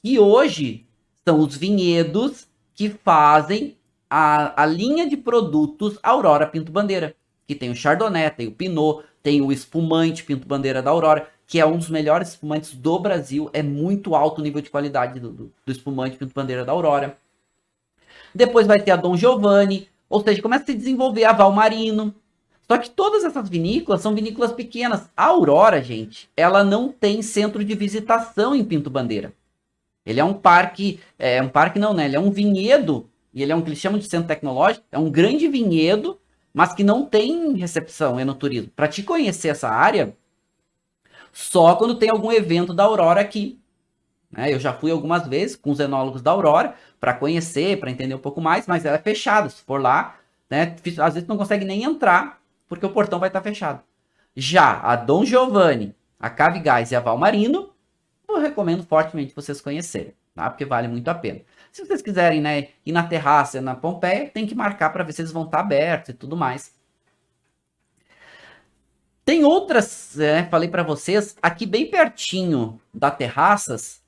que hoje são os vinhedos que fazem a linha de produtos Aurora Pinto Bandeira, que tem o Chardonnay, tem o Pinot, tem o espumante Pinto Bandeira da Aurora, que é um dos melhores espumantes do Brasil, é muito alto o nível de qualidade do espumante Pinto Bandeira da Aurora. Depois vai ter a Dom Giovanni, ou seja, começa a se desenvolver a Valmarino. Só que todas essas vinícolas são vinícolas pequenas. A Aurora, gente, ela não tem centro de visitação em Pinto Bandeira. Ele é um parque não, né? Ele é um vinhedo, e ele é que eles chamam de centro tecnológico, é um grande vinhedo, mas que não tem recepção enoturismo. Para te conhecer essa área, só quando tem algum evento da Aurora aqui. Né? Eu já fui algumas vezes com os enólogos da Aurora para conhecer, para entender um pouco mais, mas ela é fechada. Se for lá, né, às vezes não consegue nem entrar, porque o portão vai estar fechado. Já a Dom Giovanni, a Cave Gás e a Valmarino, eu recomendo fortemente vocês conhecerem, tá? Porque vale muito a pena. Se vocês quiserem, né, ir na terraça, na Pompeia, tem que marcar para ver se eles vão estar abertos e tudo mais. Tem outras, falei para vocês, aqui bem pertinho da Terraças,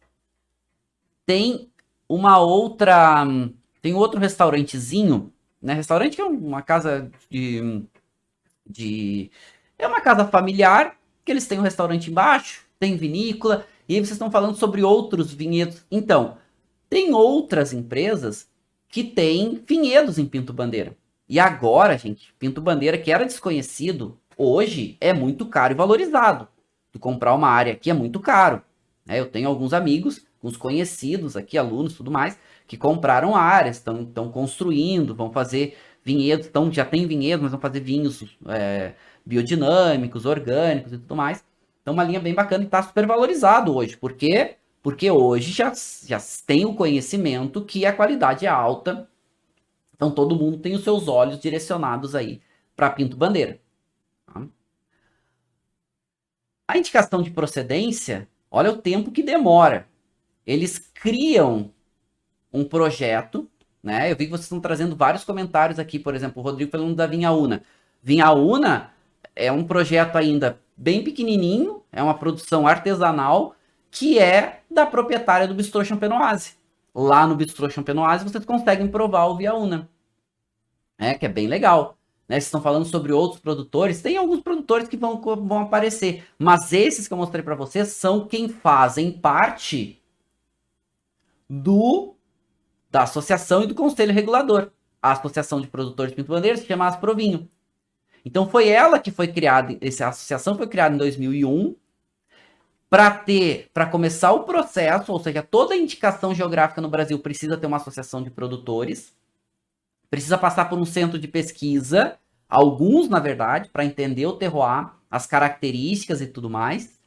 tem tem outro restaurantezinho, né? Restaurante que é uma casa é uma casa familiar, que eles têm um restaurante embaixo, tem vinícola, e aí vocês estão falando sobre outros vinhedos. Então, tem outras empresas que têm vinhedos em Pinto Bandeira. E agora, gente, Pinto Bandeira, que era desconhecido, hoje é muito caro e valorizado. Tu comprar uma área aqui é muito caro. Eu tenho alguns amigos, uns conhecidos aqui, alunos e tudo mais, que compraram áreas, estão construindo, vão fazer vinhedos, já tem vinhedos, mas vão fazer vinhos biodinâmicos, orgânicos e tudo mais. Então, uma linha bem bacana e está super valorizado hoje. Por quê? Porque hoje já tem o conhecimento que a qualidade é alta. Então, todo mundo tem os seus olhos direcionados aí para Pinto Bandeira. Tá? A indicação de procedência, olha o tempo que demora. Eles criam um projeto, né? Eu vi que vocês estão trazendo vários comentários aqui, por exemplo, o Rodrigo falando da Vinhaúna. Vinhaúna é um projeto ainda bem pequenininho, é uma produção artesanal que é da proprietária do Bistrô Champenoise. Lá no Bistrô Champenoise vocês conseguem provar o Vinhaúna, que é bem legal. Né? Vocês estão falando sobre outros produtores, tem alguns produtores que vão aparecer, mas esses que eu mostrei para vocês são quem fazem parte da associação e do conselho regulador. A Associação de Produtores de Pinto Bandeira se chama Asprovinho. Então foi ela que foi criada, essa associação foi criada em 2001 para começar o processo, ou seja, toda indicação geográfica no Brasil precisa ter uma associação de produtores, precisa passar por um centro de pesquisa, alguns na verdade, para entender o terroir, as características e tudo mais.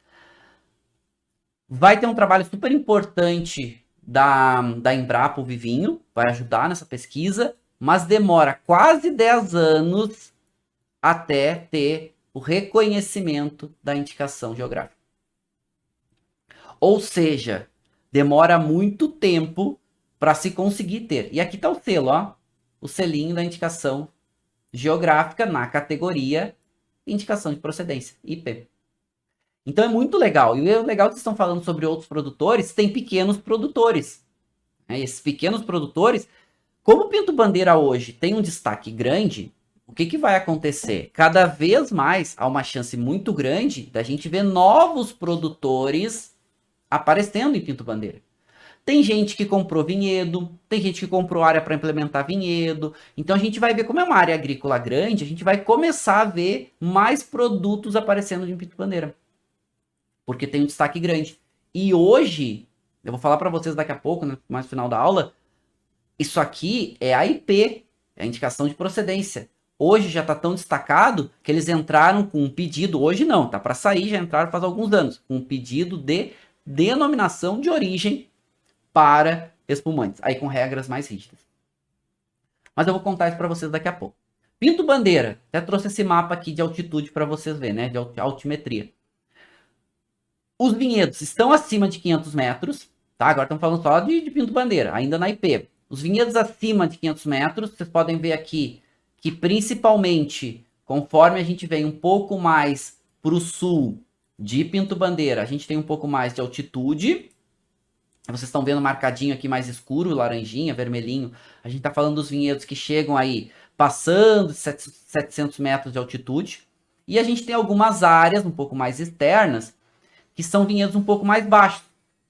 Vai ter um trabalho super importante da Embrapa, o Vivinho, vai ajudar nessa pesquisa, mas demora quase 10 anos até ter o reconhecimento da indicação geográfica. Ou seja, demora muito tempo para se conseguir ter. E aqui está o selo, ó, o selinho da indicação geográfica na categoria indicação de procedência, IP. Então é muito legal. E o legal que vocês estão falando sobre outros produtores, tem pequenos produtores. Esses pequenos produtores, como o Pinto Bandeira hoje tem um destaque grande, o que vai acontecer? Cada vez mais há uma chance muito grande da gente ver novos produtores aparecendo em Pinto Bandeira. Tem gente que comprou vinhedo, tem gente que comprou área para implementar vinhedo. Então a gente vai ver, como é uma área agrícola grande, a gente vai começar a ver mais produtos aparecendo em Pinto Bandeira. Porque tem um destaque grande. E hoje, eu vou falar para vocês daqui a pouco, né, mais no final da aula, isso aqui é a IP, é a indicação de procedência. Hoje já está tão destacado que eles entraram com um pedido, hoje não, tá para sair, já entraram faz alguns anos, com um pedido de denominação de origem para espumantes, aí com regras mais rígidas. Mas eu vou contar isso para vocês daqui a pouco. Pinto Bandeira, até trouxe esse mapa aqui de altitude para vocês verem, né, de altimetria. Os vinhedos estão acima de 500 metros, tá? Agora estamos falando só de Pinto Bandeira, ainda na IP. Os vinhedos acima de 500 metros, vocês podem ver aqui que principalmente, conforme a gente vem um pouco mais para o sul de Pinto Bandeira, a gente tem um pouco mais de altitude. Vocês estão vendo marcadinho aqui mais escuro, laranjinha, vermelhinho. A gente está falando dos vinhedos que chegam aí passando de 700 metros de altitude. E a gente tem algumas áreas um pouco mais externas, que são vinhedos um pouco mais baixos.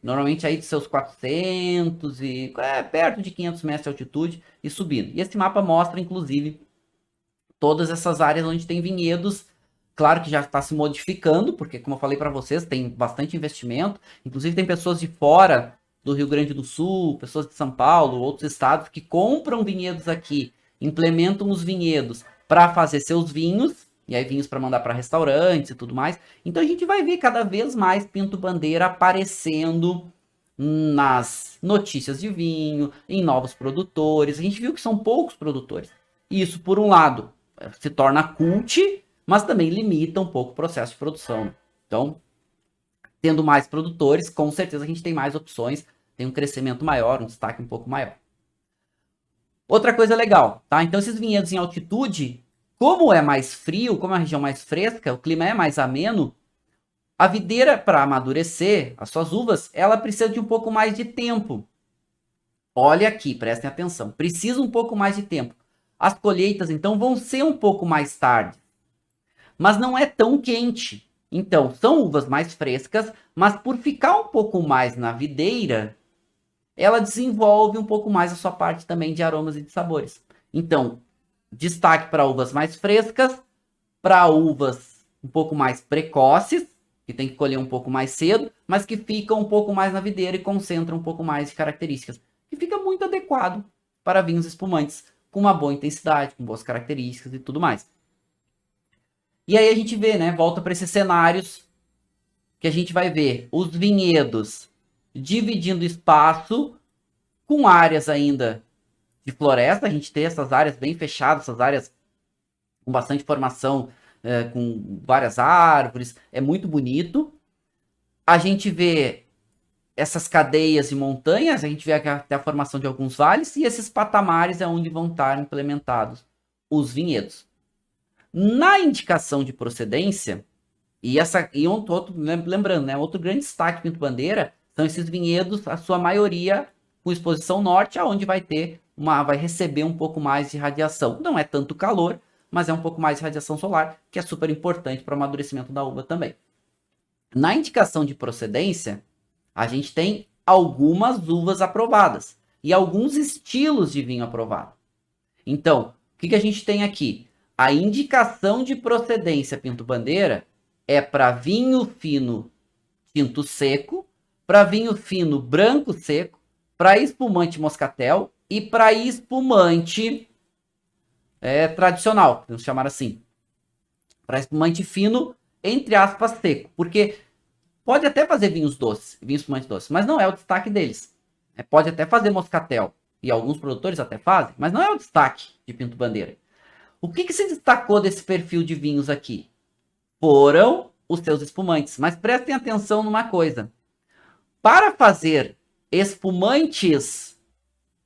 Normalmente aí de seus 400 e perto de 500 metros de altitude e subindo. E esse mapa mostra, inclusive, todas essas áreas onde tem vinhedos. Claro que já está se modificando, porque como eu falei para vocês, tem bastante investimento. Inclusive tem pessoas de fora do Rio Grande do Sul, pessoas de São Paulo, outros estados que compram vinhedos aqui, implementam os vinhedos para fazer seus vinhos, e aí vinhos para mandar para restaurantes e tudo mais. Então a gente vai ver cada vez mais Pinto Bandeira aparecendo nas notícias de vinho, em novos produtores. A gente viu que são poucos produtores. Isso, por um lado, se torna cult, mas também limita um pouco o processo de produção. Então, tendo mais produtores, com certeza a gente tem mais opções, tem um crescimento maior, um destaque um pouco maior. Outra coisa legal, tá? Então esses vinhedos em altitude, como é mais frio, como é uma região mais fresca, o clima é mais ameno, a videira, para amadurecer as suas uvas, ela precisa de um pouco mais de tempo. Olha aqui, prestem atenção. Precisa um pouco mais de tempo. As colheitas, então, vão ser um pouco mais tarde. Mas não é tão quente. Então, são uvas mais frescas, mas por ficar um pouco mais na videira, ela desenvolve um pouco mais a sua parte também de aromas e de sabores. Então, destaque para uvas mais frescas, para uvas um pouco mais precoces, que tem que colher um pouco mais cedo, mas que ficam um pouco mais na videira e concentram um pouco mais de características. Que fica muito adequado para vinhos espumantes, com uma boa intensidade, com boas características e tudo mais. E aí a gente vê, né, volta para esses cenários que a gente vai ver os vinhedos dividindo espaço com áreas ainda de floresta. A gente tem essas áreas bem fechadas, essas áreas com bastante formação, com várias árvores, é muito bonito. A gente vê essas cadeias de montanhas, a gente vê até a formação de alguns vales, e esses patamares é onde vão estar implementados os vinhedos. Na indicação de procedência, lembrando, né, outro grande destaque Pinto Bandeira são esses vinhedos, a sua maioria com exposição norte, aonde vai receber um pouco mais de radiação. Não é tanto calor, mas é um pouco mais de radiação solar, que é super importante para o amadurecimento da uva também. Na indicação de procedência, a gente tem algumas uvas aprovadas e alguns estilos de vinho aprovado. Então, o que a gente tem aqui? A indicação de procedência Pinto Bandeira é para vinho fino tinto seco, para vinho fino branco seco, para espumante moscatel e para espumante tradicional, vamos chamar assim. Para espumante fino, entre aspas, seco. Porque pode até fazer vinhos doces, vinhos espumantes doces, mas não é o destaque deles. Pode até fazer moscatel, e alguns produtores até fazem, mas não é o destaque de Pinto Bandeira. O que se destacou desse perfil de vinhos aqui? Foram os seus espumantes. Mas prestem atenção numa coisa. Para fazer espumantes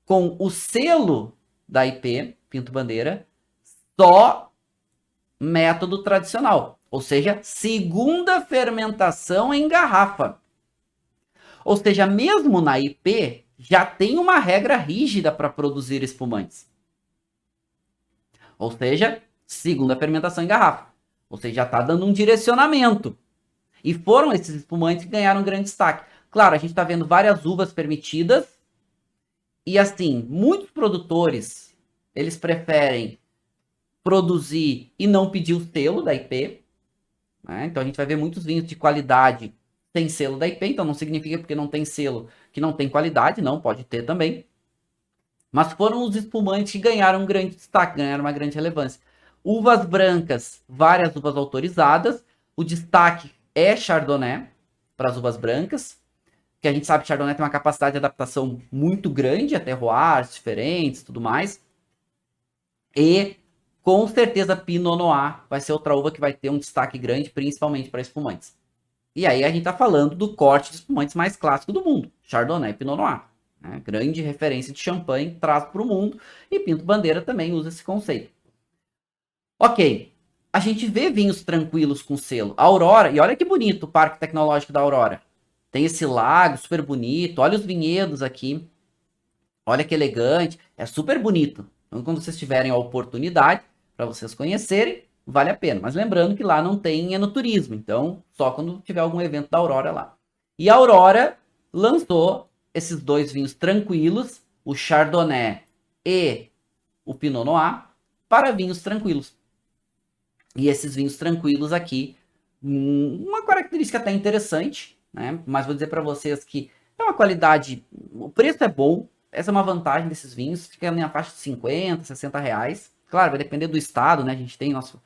com o selo da IP, Pinto Bandeira, só método tradicional. Ou seja, segunda fermentação em garrafa. Ou seja, mesmo na IP, já tem uma regra rígida para produzir espumantes. Ou seja, segunda fermentação em garrafa. Ou seja, já está dando um direcionamento. E foram esses espumantes que ganharam um grande destaque. Claro, a gente está vendo várias uvas permitidas. E assim, muitos produtores, eles preferem produzir e não pedir o selo da IP. Né? Então a gente vai ver muitos vinhos de qualidade sem selo da IP. Então não significa porque não tem selo que não tem qualidade. Não, pode ter também. Mas foram os espumantes que ganharam um grande destaque, ganharam uma grande relevância. Uvas brancas, várias uvas autorizadas. O destaque é Chardonnay para as uvas brancas, que a gente sabe que Chardonnay tem uma capacidade de adaptação muito grande a terroirs diferentes e tudo mais. E com certeza Pinot Noir vai ser outra uva que vai ter um destaque grande, principalmente para espumantes. E aí a gente está falando do corte de espumantes mais clássico do mundo, Chardonnay e Pinot Noir. Né? Grande referência de champanhe, traz para o mundo, e Pinto Bandeira também usa esse conceito. Ok, a gente vê vinhos tranquilos com selo. A Aurora, e olha que bonito o Parque Tecnológico da Aurora. Tem esse lago super bonito, olha os vinhedos aqui. Olha que elegante, é super bonito. Então quando vocês tiverem a oportunidade, para vocês conhecerem, vale a pena. Mas lembrando que lá não tem enoturismo, então só quando tiver algum evento da Aurora lá. E a Aurora lançou esses dois vinhos tranquilos, o Chardonnay e o Pinot Noir, para vinhos tranquilos. E esses vinhos tranquilos aqui, uma característica até interessante, né? Mas vou dizer para vocês que é uma qualidade, o preço é bom, essa é uma vantagem desses vinhos, fica na faixa de 50, 60 reais. Claro, vai depender do estado, né? A gente tem nossa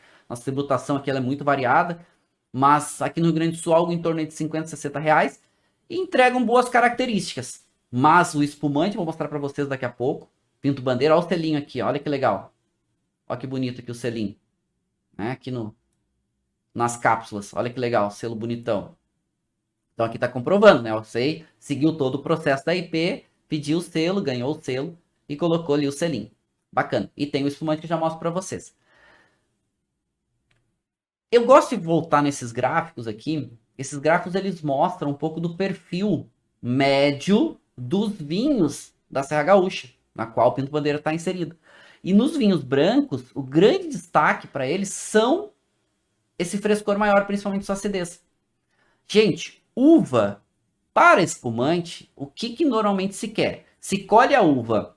tributação aqui, ela é muito variada, mas aqui no Rio Grande do Sul algo em torno de 50, 60 reais, e entregam boas características. Mas o espumante, vou mostrar para vocês daqui a pouco, Pinto Bandeira, olha o selinho aqui, olha que legal. Olha que bonito aqui o selinho. Né? Aqui nas cápsulas, olha que legal, selo bonitão. Então aqui está comprovando, né? Seguiu todo o processo da IP, pediu o selo, ganhou o selo e colocou ali o selinho. Bacana. E tem o espumante que eu já mostro para vocês. Eu gosto de voltar nesses gráficos aqui. Esses gráficos eles mostram um pouco do perfil médio dos vinhos da Serra Gaúcha, na qual o Pinto Bandeira está inserido. E nos vinhos brancos, o grande destaque para eles são esse frescor maior, principalmente sua acidez. Gente, uva para espumante, o que normalmente se quer? Se colhe a uva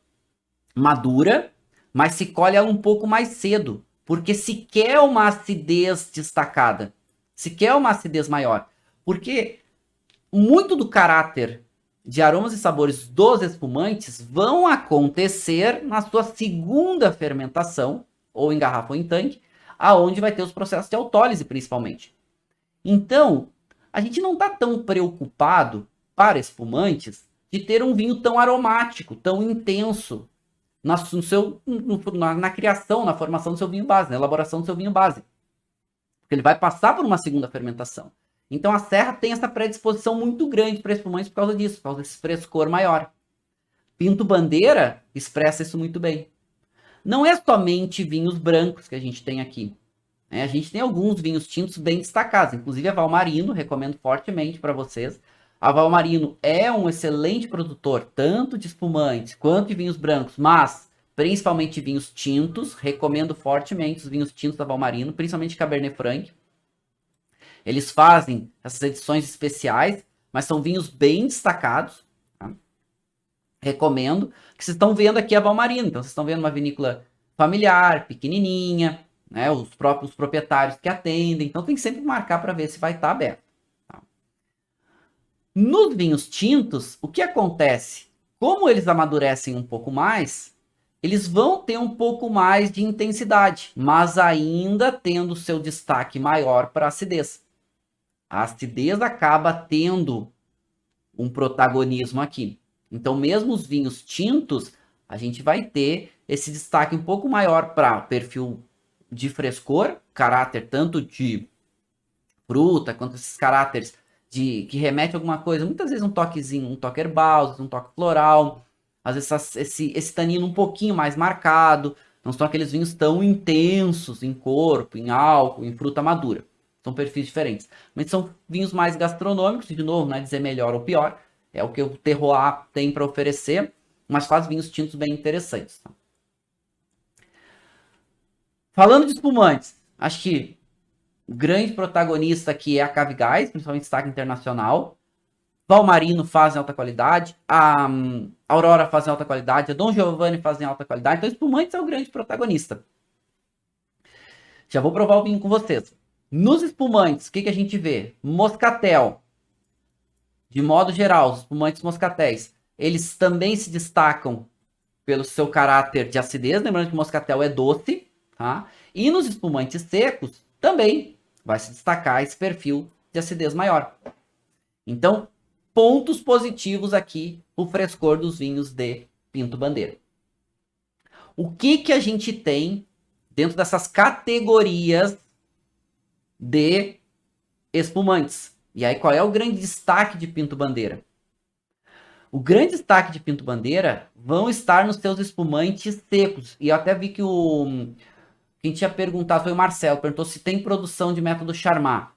madura, mas se colhe ela um pouco mais cedo, porque se quer uma acidez destacada, se quer uma acidez maior, porque muito do caráter de aromas e sabores dos espumantes vão acontecer na sua segunda fermentação, ou em garrafa ou em tanque, aonde vai ter os processos de autólise principalmente. Então, a gente não está tão preocupado para espumantes de ter um vinho tão aromático, tão intenso na criação, na formação do seu vinho base, na elaboração do seu vinho base. Porque ele vai passar por uma segunda fermentação. Então a serra tem essa predisposição muito grande para espumantes por causa disso, por causa desse frescor maior. Pinto Bandeira expressa isso muito bem. Não é somente vinhos brancos que a gente tem aqui. A gente tem alguns vinhos tintos bem destacados, inclusive a Valmarino, recomendo fortemente para vocês. A Valmarino é um excelente produtor, tanto de espumantes quanto de vinhos brancos, mas principalmente vinhos tintos. Recomendo fortemente os vinhos tintos da Valmarino, principalmente Cabernet Franc. Eles fazem essas edições especiais, mas são vinhos bem destacados. Tá? Recomendo. Que vocês estão vendo aqui a Valmarino. Então, vocês estão vendo uma vinícola familiar, pequenininha, né? Os próprios proprietários que atendem. Então, tem que sempre marcar para ver se vai estar aberto. Tá? Nos vinhos tintos, o que acontece? Como eles amadurecem um pouco mais, eles vão ter um pouco mais de intensidade, mas ainda tendo seu destaque maior para a acidez. A acidez acaba tendo um protagonismo aqui. Então, mesmo os vinhos tintos, a gente vai ter esse destaque um pouco maior para perfil de frescor, caráter tanto de fruta, quanto esses caráteres que remete a alguma coisa. Muitas vezes um toquezinho, um toque herbal, um toque floral. Às vezes esse tanino um pouquinho mais marcado. Não são aqueles vinhos tão intensos em corpo, em álcool, em fruta madura. São perfis diferentes. Mas são vinhos mais gastronômicos, de novo, não é dizer melhor ou pior. É o que o terroir tem para oferecer, mas faz vinhos tintos bem interessantes. Tá? Falando de espumantes, acho que o grande protagonista aqui é a Cave Gás, principalmente destaque internacional. Valmarino faz em alta qualidade, a Aurora faz em alta qualidade, a Dom Giovanni faz em alta qualidade. Então, espumantes é o grande protagonista. Já vou provar o vinho com vocês. Nos espumantes, o que a gente vê? Moscatel. De modo geral, os espumantes moscatéis, eles também se destacam pelo seu caráter de acidez. Lembrando que o moscatel é doce, tá? E nos espumantes secos, também vai se destacar esse perfil de acidez maior. Então, pontos positivos aqui, o frescor dos vinhos de Pinto Bandeira. O que a gente tem dentro dessas categorias de espumantes? E aí, qual é o grande destaque de Pinto Bandeira? O grande destaque de Pinto Bandeira vão estar nos seus espumantes secos. E eu até vi que quem tinha perguntado foi o Marcelo, perguntou se tem produção de método Charmat.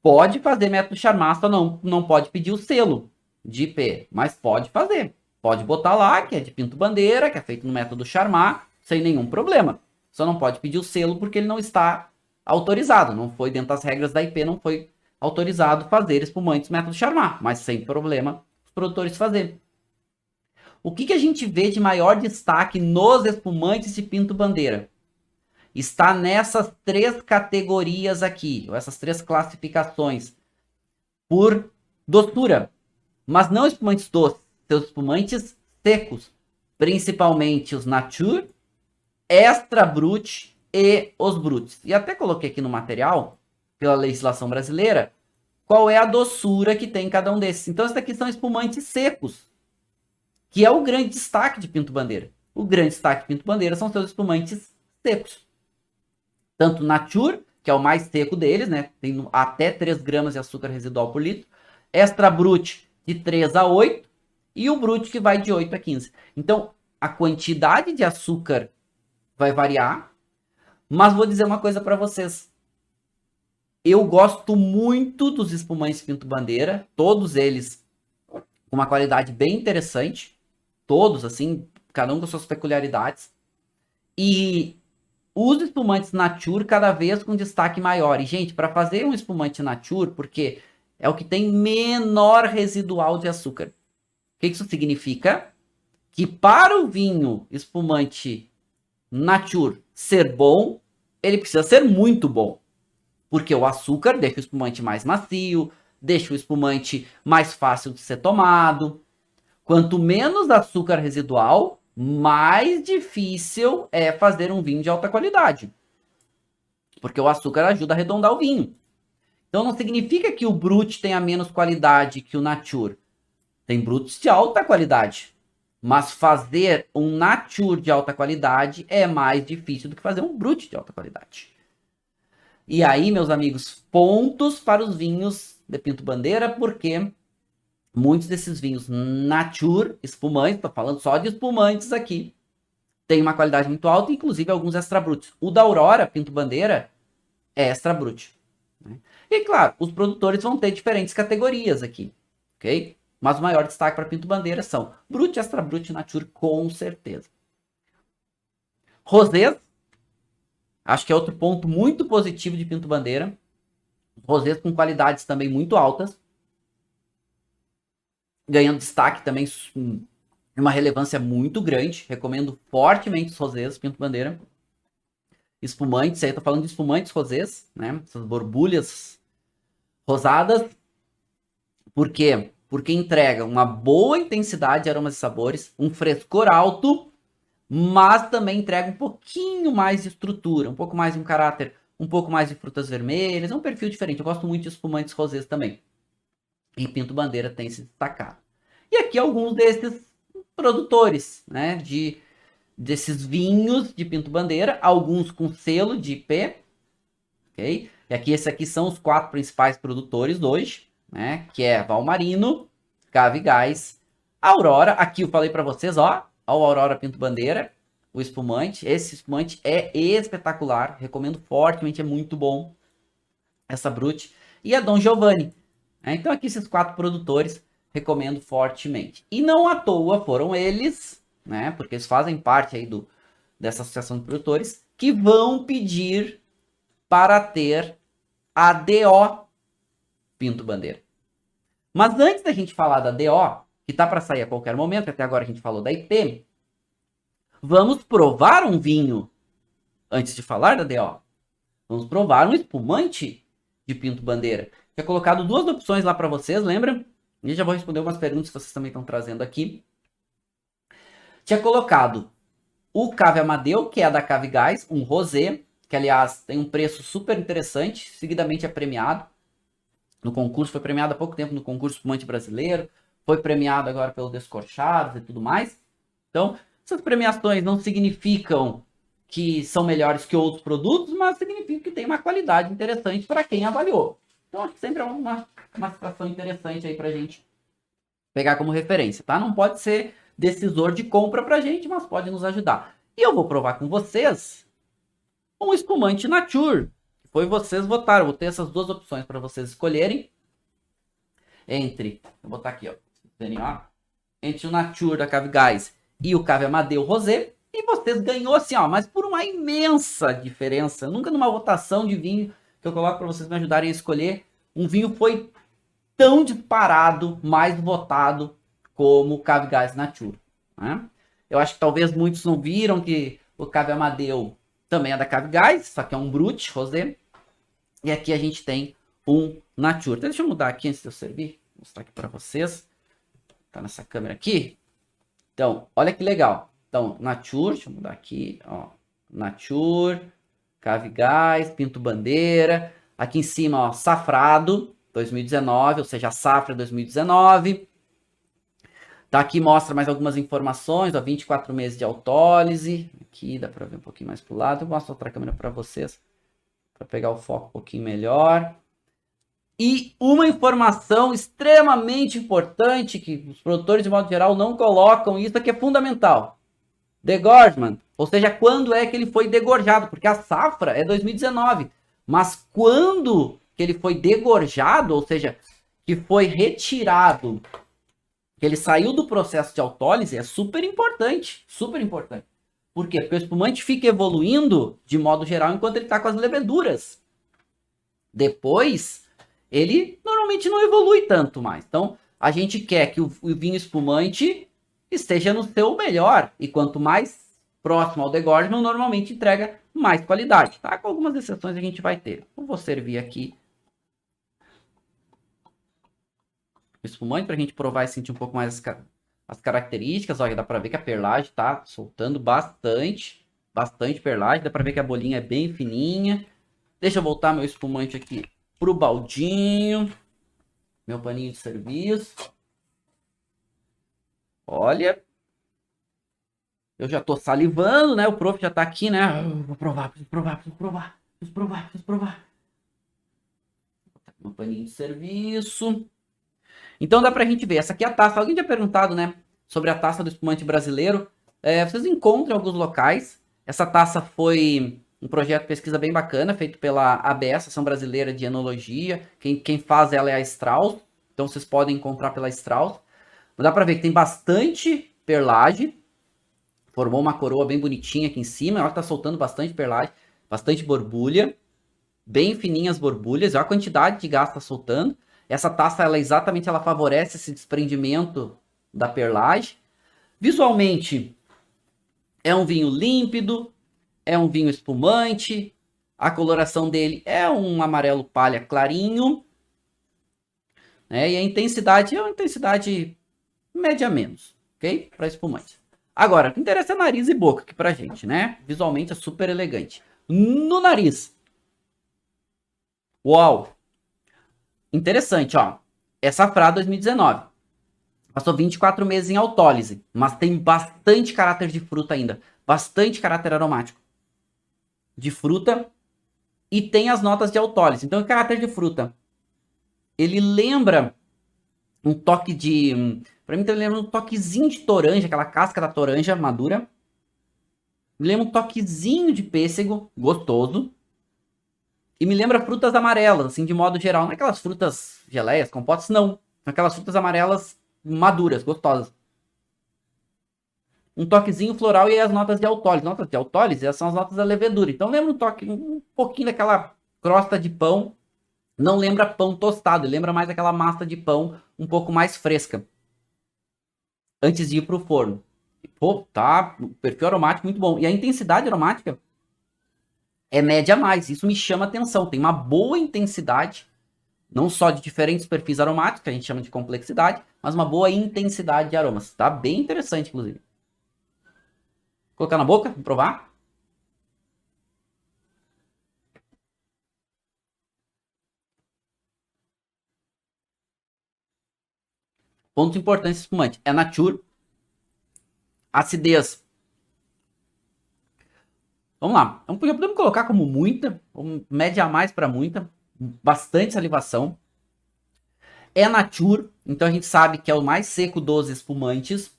Pode fazer método Charmat, só não pode pedir o selo de IP, mas pode fazer. Pode botar lá que é de Pinto Bandeira, que é feito no método Charmat, sem nenhum problema. Só não pode pedir o selo porque ele não está autorizado. Não foi dentro das regras da IP, não foi autorizado fazer espumantes método Charmat, mas sem problema os produtores fazerem. O que a gente vê de maior destaque nos espumantes de Pinto Bandeira? Está nessas três categorias aqui, ou essas três classificações, por doçura. Mas não espumantes doces, seus espumantes secos, principalmente os Nature, Extra Brut e os Bruts. E até coloquei aqui no material, pela legislação brasileira, qual é a doçura que tem cada um desses. Então, esses aqui são espumantes secos, que é o grande destaque de Pinto Bandeira. O grande destaque de Pinto Bandeira são seus espumantes secos. Tanto Nature, que é o mais seco deles, né? Tem até 3 gramas de açúcar residual por litro. Extra Brut, de 3 a 8. E o Brut, que vai de 8 a 15. Então, a quantidade de açúcar vai variar. Mas vou dizer uma coisa para vocês. Eu gosto muito dos espumantes Pinto Bandeira, todos eles com uma qualidade bem interessante, todos assim, cada um com suas peculiaridades. E os espumantes Nature cada vez com destaque maior. E, gente, para fazer um espumante Nature, porque é o que tem menor residual de açúcar. O que isso significa? Que para o vinho espumante Nature ser bom, ele precisa ser muito bom. Porque o açúcar deixa o espumante mais macio, deixa o espumante mais fácil de ser tomado. Quanto menos açúcar residual, mais difícil é fazer um vinho de alta qualidade. Porque o açúcar ajuda a arredondar o vinho. Então não significa que o Brut tenha menos qualidade que o Nature. Tem Bruts de alta qualidade. Mas fazer um Nature de alta qualidade é mais difícil do que fazer um Brut de alta qualidade. E aí, meus amigos, pontos para os vinhos de Pinto Bandeira, porque muitos desses vinhos Nature, espumantes, estou falando só de espumantes aqui, tem uma qualidade muito alta, inclusive alguns extra brutos. O da Aurora, Pinto Bandeira, é extra brut. Né? E claro, os produtores vão ter diferentes categorias aqui, ok? Mas o maior destaque para Pinto Bandeira são Brut, extra brut e Nature, com certeza. Rosés, acho que é outro ponto muito positivo de Pinto Bandeira. Rosés com qualidades também muito altas, ganhando destaque também, uma relevância muito grande. Recomendo fortemente os rosés Pinto Bandeira. Espumantes, aí eu tô falando de espumantes rosés, né? Essas borbulhas rosadas. Por quê? Porque entrega uma boa intensidade de aromas e sabores, um frescor alto, mas também entrega um pouquinho mais de estrutura, um pouco mais de um caráter, um pouco mais de frutas vermelhas, é um perfil diferente. Eu gosto muito de espumantes rosés também. E Pinto Bandeira tem se destacado. E aqui alguns desses produtores, né, desses vinhos de Pinto Bandeira, alguns com selo de IP, ok? E aqui, esses aqui são os 4 principais produtores hoje, né, que é Valmarino, Cave Gás, Aurora, aqui eu falei para vocês, ó o Aurora Pinto Bandeira, o espumante, esse espumante é espetacular, recomendo fortemente, é muito bom, essa Brut, e a Dom Giovanni. Então aqui esses 4 produtores, recomendo fortemente. E não à toa foram eles, né, porque eles fazem parte aí dessa associação de produtores, que vão pedir para ter a DO Pinto Bandeira. Mas antes da gente falar da DO, que tá para sair a qualquer momento, que até agora a gente falou da IP, vamos provar um vinho antes de falar da DO. Vamos provar um espumante de Pinto Bandeira. Tinha colocado 2 opções lá para vocês, lembra? E já vou responder umas perguntas que vocês também estão trazendo aqui. Tinha colocado o Cave Amadeu, que é da Cave Gás, um rosé, que aliás tem um preço super interessante, seguidamente é premiado no concurso, foi premiado há pouco tempo no concurso Espumante Brasileiro, foi premiado agora pelo Descorchados e tudo mais. Então, essas premiações não significam que são melhores que outros produtos, mas significa que tem uma qualidade interessante para quem avaliou. Então, acho que sempre é uma situação interessante aí pra gente pegar como referência, tá? Não pode ser decisor de compra pra gente, mas pode nos ajudar. E eu vou provar com vocês um espumante Nature. Foi vocês votaram. Vou ter essas 2 opções para vocês escolherem. Vou botar aqui, ó. Entre o Nature da Cave Gás e o Cave Amadeu Rosé. E vocês ganhou assim, ó, mas por uma imensa diferença. Nunca numa votação de vinho que eu coloco para vocês me ajudarem a escolher, um vinho foi tão disparado, mais votado como o Cave Gás Nature. Né? Eu acho que talvez muitos não viram que o Cave Amadeu também é da Cave Gás, só que é um Brut Rosé. E aqui a gente tem um Nature. Então, deixa eu mudar aqui antes de eu servir. Vou mostrar aqui para vocês. Tá nessa câmera aqui. Então, olha que legal. Então, Nature, deixa eu mudar aqui, ó. Nature, Cave Gás, Pinto Bandeira. Aqui em cima, ó, Safrado 2019, ou seja, a safra 2019. Tá, aqui mostra mais algumas informações, ó, 24 meses de autólise. Aqui dá para ver um pouquinho mais pro lado. Eu mostro outra câmera para vocês, para pegar o foco um pouquinho melhor. E uma informação extremamente importante, que os produtores de modo geral não colocam, isso aqui é fundamental. Degorgement, ou seja, quando é que ele foi degorjado, porque a safra é 2019, mas quando que ele foi degorjado, ou seja, que foi retirado, que ele saiu do processo de autólise, é super importante, super importante. Por quê? Porque o espumante fica evoluindo de modo geral enquanto ele está com as leveduras. Depois, ele normalmente não evolui tanto mais. Então, a gente quer que o vinho espumante esteja no seu melhor. E quanto mais próximo ao degorgement, normalmente entrega mais qualidade. Tá? Com algumas exceções a gente vai ter. Eu vou servir aqui o espumante para a gente provar e sentir um pouco mais as características. Olha, dá para ver que a perlagem tá soltando bastante. Bastante perlagem. Dá para ver que a bolinha é bem fininha. Deixa eu voltar meu espumante aqui pro baldinho. Meu paninho de serviço. Olha. Eu já tô salivando, né? O prof já tá aqui, né? Vou provar, preciso provar, preciso provar. Preciso provar, preciso provar. Meu paninho de serviço. Então dá pra gente ver. Essa aqui é a taça. Alguém tinha perguntado, né? Sobre a taça do espumante brasileiro. Vocês encontram em alguns locais. Essa taça foi um projeto de pesquisa bem bacana, feito pela ABS, Associação Brasileira de Enologia. Quem faz ela é a Strauss. Então vocês podem encontrar pela Strauss. Mas dá pra ver que tem bastante perlagem. Formou uma coroa bem bonitinha aqui em cima. Ela tá soltando bastante perlagem, bastante borbulha. Bem fininhas as borbulhas. Olha a quantidade de gás tá soltando. Essa taça, ela favorece esse desprendimento da perlagem. Visualmente, é um vinho límpido, é um vinho espumante. A coloração dele é um amarelo palha clarinho. Né? E a intensidade é uma intensidade média menos, ok? Para espumante. Agora, o que interessa é nariz e boca aqui pra gente, né? Visualmente é super elegante. No nariz. Uau! Interessante, ó. Essa Safrá 2019. Passou 24 meses em autólise, mas tem bastante caráter de fruta ainda. Bastante caráter aromático. De fruta. E tem as notas de autólise. Então, o caráter de fruta. Ele lembra um toque de... Pra mim, ele lembra um toquezinho de toranja, aquela casca da toranja madura. Me lembra um toquezinho de pêssego, gostoso. E me lembra frutas amarelas, assim, de modo geral. Não é aquelas frutas geleias, compotas, não. São aquelas frutas amarelas maduras, gostosas. Um toquezinho floral e as notas de autólise. Notas de autólise, essas são as notas da levedura. Então lembra um toque, um pouquinho daquela crosta de pão. Não lembra pão tostado, lembra mais aquela massa de pão um pouco mais fresca. Antes de ir pro forno. Pô, tá, o perfil aromático muito bom. E a intensidade aromática é média a mais. Isso me chama atenção. Tem uma boa intensidade, não só de diferentes perfis aromáticos, que a gente chama de complexidade, mas uma boa intensidade de aromas. Tá bem interessante, inclusive. Vou colocar na boca, vou provar. Pontos importantes do espumante. É nature. Acidez. Vamos lá. Podemos colocar como muita, média a mais para muita. Bastante salivação. É nature, então a gente sabe que é o mais seco dos espumantes.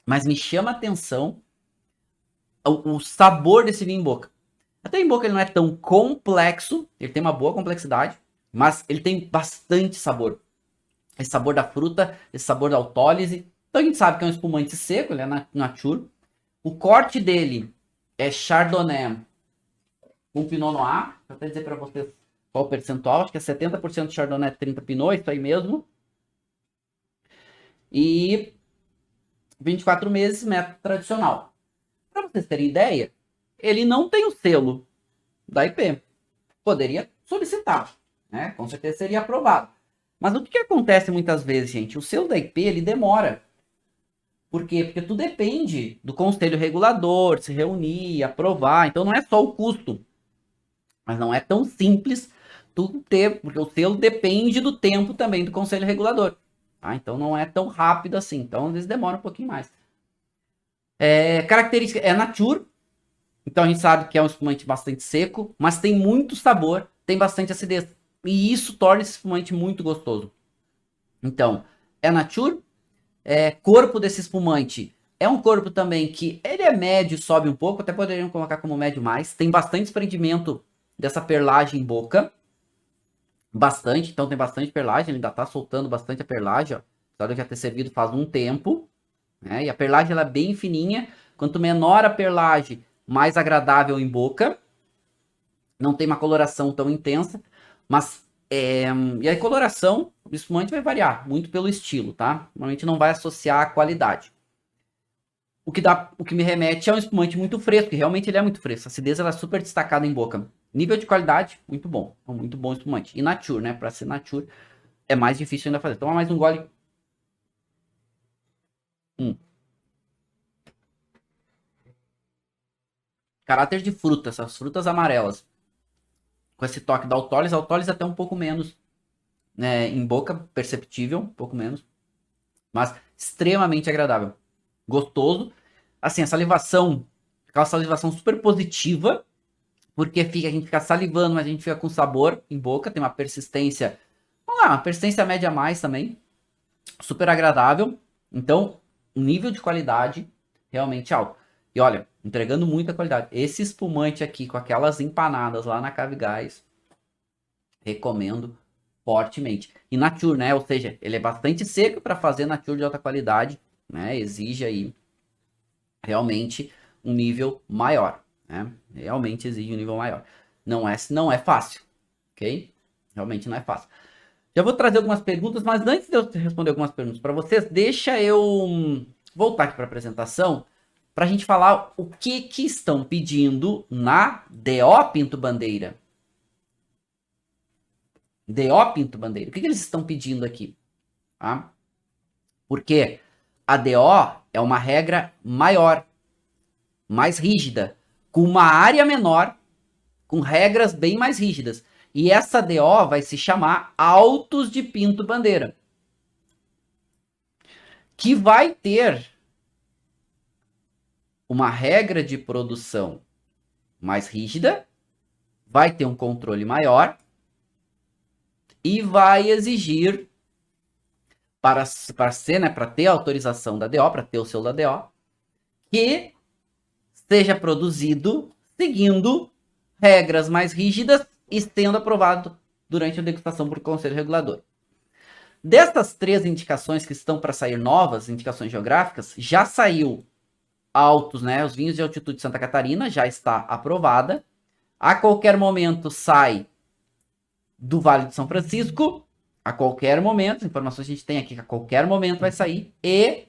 Mas me chama a atenção o sabor desse vinho em boca. Até em boca ele não é tão complexo, ele tem uma boa complexidade, mas ele tem bastante sabor. Esse sabor da fruta, esse sabor da autólise. Então a gente sabe que é um espumante seco, ele é nature. O corte dele é Chardonnay com Pinot Noir. Vou até dizer para vocês qual o percentual. Acho que é 70% Chardonnay, 30% Pinot, isso aí mesmo. E 24 meses, método tradicional. Para vocês terem ideia, ele não tem o selo da IP. Poderia solicitar, né? Com certeza seria aprovado. Mas o que acontece muitas vezes, gente? O selo da IP, ele demora. Por quê? Porque tudo depende do conselho regulador, se reunir, aprovar. Então não é só o custo. Mas não é tão simples tudo ter, porque o selo depende do tempo também do conselho regulador. Tá? Então não é tão rápido assim. Então às vezes demora um pouquinho mais. Característica é nature. Então a gente sabe que é um espumante bastante seco, mas tem muito sabor, tem bastante acidez. E isso torna esse espumante muito gostoso. Então, é nature. Corpo desse espumante É um corpo também que ele é médio, sobe um pouco, até poderiam colocar como médio mais. Tem bastante desprendimento dessa perlagem em boca. Bastante, então tem bastante perlagem, ele ainda tá soltando bastante a perlagem, ó. Apesar de já ter servido faz um tempo, né? E a perlagem ela é bem fininha. Quanto menor a perlagem, mais agradável em boca. Não tem uma coloração tão intensa, mas e a coloração, o espumante vai variar muito pelo estilo, tá? Normalmente não vai associar a qualidade. O que me remete é um espumante muito fresco, que realmente ele é muito fresco. A acidez ela é super destacada em boca. Nível de qualidade, muito bom. É um muito bom espumante. E nature, né? Para ser nature, é mais difícil ainda fazer. Toma mais um gole. Caráter de fruta, essas frutas amarelas. Com esse toque da autólise. A autólise até um pouco menos, né, em boca, perceptível, um pouco menos. Mas extremamente agradável. Gostoso. Assim, a salivação, aquela salivação super positiva, porque a gente fica salivando, mas a gente fica com sabor em boca, tem uma persistência, vamos lá, uma persistência média a mais também, super agradável. Então, um nível de qualidade realmente alto. E olha, entregando muita qualidade. Esse espumante aqui, com aquelas empanadas lá na Cave Gás, recomendo fortemente. E nature, né? Ou seja, ele é bastante seco para fazer nature de alta qualidade, né? Exige aí realmente um nível maior, né? Realmente exige um nível maior. Não é fácil, ok? Realmente não é fácil. Já vou trazer algumas perguntas, mas antes de eu responder algumas perguntas para vocês, deixa eu voltar aqui para a apresentação para a gente falar o que estão pedindo na DO Pinto Bandeira. DO Pinto Bandeira. O que eles estão pedindo aqui? Tá? Porque a DO é uma regra maior, mais rígida, com uma área menor, com regras bem mais rígidas. E essa DO vai se chamar Autos de Pinto Bandeira, que vai ter uma regra de produção mais rígida, vai ter um controle maior e vai exigir para ser, né, para ter a autorização da DO, para ter o selo da DO, que seja produzido seguindo regras mais rígidas e sendo aprovado durante a degustação por conselho regulador. Dessas 3 indicações que estão para sair novas, indicações geográficas, já saiu Autos, né, os vinhos de altitude de Santa Catarina, já está aprovada. A qualquer momento sai do Vale de São Francisco, a qualquer momento, informações que a gente tem aqui que a qualquer momento vai sair, e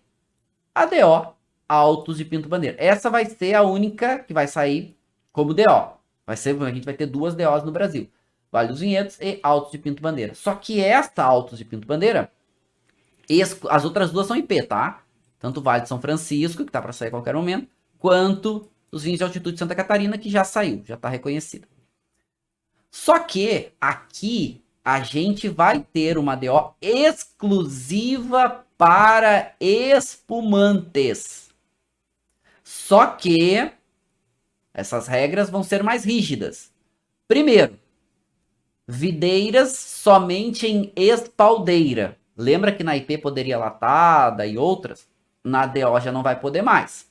a DO Autos de Pinto Bandeira. Essa vai ser a única que vai sair como DO. A gente vai ter 2 DOs no Brasil. Vale dos Vinhedos e Autos de Pinto Bandeira. Só que esta Autos de Pinto Bandeira, as outras 2 são IP, tá? Tanto o Vale de São Francisco, que tá para sair a qualquer momento, quanto os vinhos de altitude de Santa Catarina, que já saiu, já tá reconhecido. Só que aqui a gente vai ter uma DO exclusiva para espumantes. Só que essas regras vão ser mais rígidas. Primeiro, videiras somente em espaldeira. Lembra que na IP poderia latada e outras? Na DO já não vai poder mais.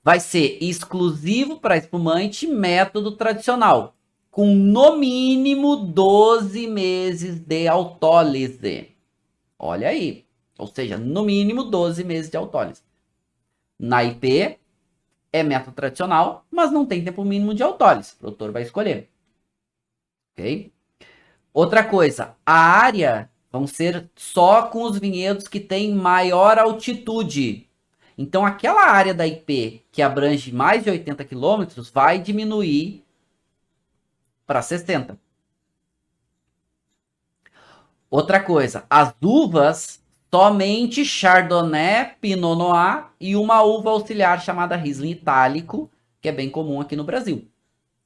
Vai ser exclusivo para espumante, método tradicional, com no mínimo 12 meses de autólise. Olha aí. Ou seja, no mínimo 12 meses de autólise. Na IP é método tradicional, mas não tem tempo mínimo de autólise. O produtor vai escolher. Ok? Outra coisa, a área vão ser só com os vinhedos que têm maior altitude. Então, aquela área da IP que abrange mais de 80 quilômetros vai diminuir para 60. Outra coisa, as uvas, somente Chardonnay, Pinot Noir e uma uva auxiliar chamada Riesling Itálico, que é bem comum aqui no Brasil.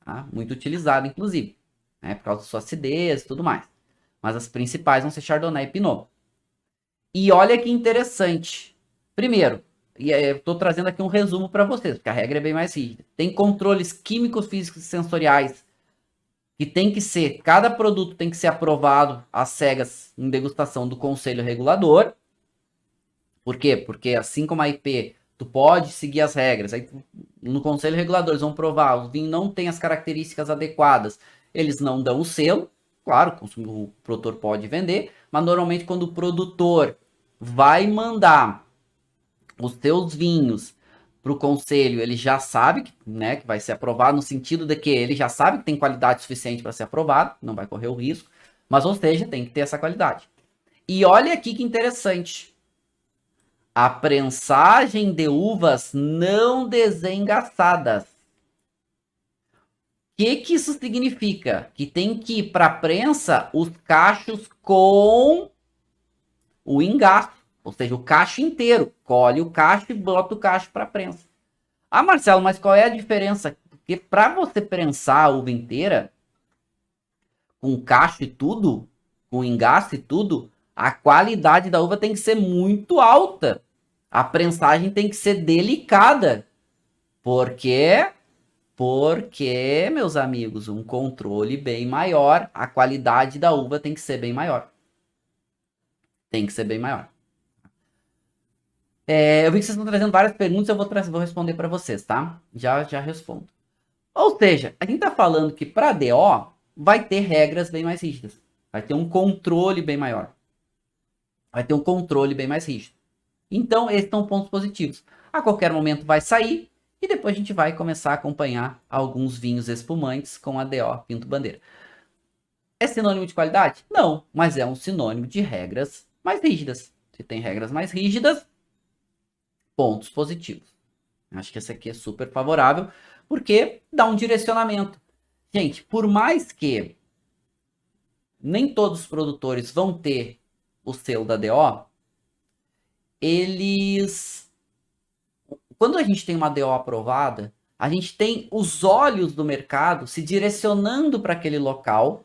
Tá? Muito utilizado, inclusive, né? Por causa da sua acidez e tudo mais. Mas as principais vão ser Chardonnay e Pinot. E olha que interessante. Primeiro, eu estou trazendo aqui um resumo para vocês, porque a regra é bem mais rígida. Tem controles químicos, físicos e sensoriais que tem que ser, cada produto tem que ser aprovado às cegas em degustação do Conselho Regulador. Por quê? Porque assim como a IP, tu pode seguir as regras. Aí no conselho regulador eles vão provar, o vinho não tem as características adequadas. Eles não dão o selo. Claro, o produtor pode vender, mas normalmente quando o produtor vai mandar os seus vinhos para o conselho, ele já sabe que, né, que vai ser aprovado, no sentido de que ele já sabe que tem qualidade suficiente para ser aprovado, não vai correr o risco, mas ou seja, tem que ter essa qualidade. E olha aqui que interessante. A prensagem de uvas não desengaçadas. O que isso significa? Que tem que ir para a prensa os cachos com o engaço, ou seja, o cacho inteiro. Colhe o cacho e bota o cacho para a prensa. Ah, Marcelo, mas qual é a diferença? Porque para você prensar a uva inteira, com cacho e tudo, com engaço e tudo, a qualidade da uva tem que ser muito alta. A prensagem tem que ser delicada. Por quê? Porque, meus amigos, um controle bem maior, a qualidade da uva tem que ser bem maior. Tem que ser bem maior. Eu vi que vocês estão trazendo várias perguntas, eu vou responder para vocês, tá? Já respondo. Ou seja, a gente está falando que para DO vai ter regras bem mais rígidas. Vai ter um controle bem maior. Vai ter um controle bem mais rígido. Então, esses são pontos positivos. A qualquer momento vai sair e depois a gente vai começar a acompanhar alguns vinhos espumantes com a DO Pinto Bandeira. É sinônimo de qualidade? Não, mas é um sinônimo de regras mais rígidas. Se tem regras mais rígidas, pontos positivos. Acho que esse aqui é super favorável, porque dá um direcionamento. Gente, por mais que nem todos os produtores vão ter o selo da DO, eles... Quando a gente tem uma DO aprovada, a gente tem os olhos do mercado se direcionando para aquele local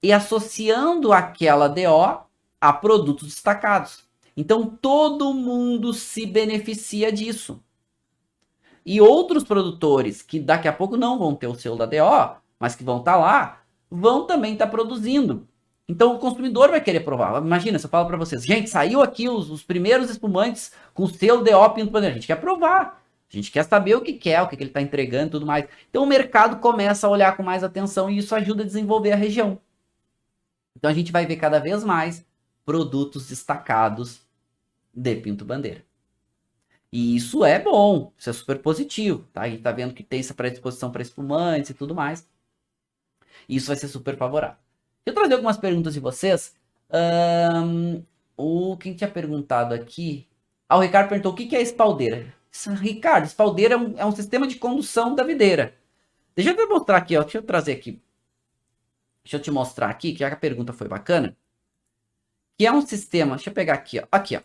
e associando aquela DO a produtos destacados. Então, todo mundo se beneficia disso. E outros produtores que daqui a pouco não vão ter o selo da DO, mas que vão estar lá, vão também estar produzindo. Então o consumidor vai querer provar. Imagina, se eu falo para vocês, gente, saiu aqui os primeiros espumantes com o selo DO Pinto Bandeira. A gente quer provar. A gente quer saber o que quer, o que ele está entregando e tudo mais. Então o mercado começa a olhar com mais atenção e isso ajuda a desenvolver a região. Então a gente vai ver cada vez mais produtos destacados de Pinto Bandeira. E isso é bom, isso é super positivo, tá? A gente tá vendo que tem essa predisposição para espumantes e tudo mais. E isso vai ser super favorável. Deixa eu trazer algumas perguntas de vocês. Quem tinha perguntado aqui? O Ricardo perguntou o que é espaldeira. Ricardo, espaldeira é um sistema de condução da videira. Deixa eu te mostrar aqui, ó. Deixa eu trazer aqui. Deixa eu te mostrar aqui, que a pergunta foi bacana. Que é um sistema. Deixa eu pegar aqui, ó. Aqui, ó.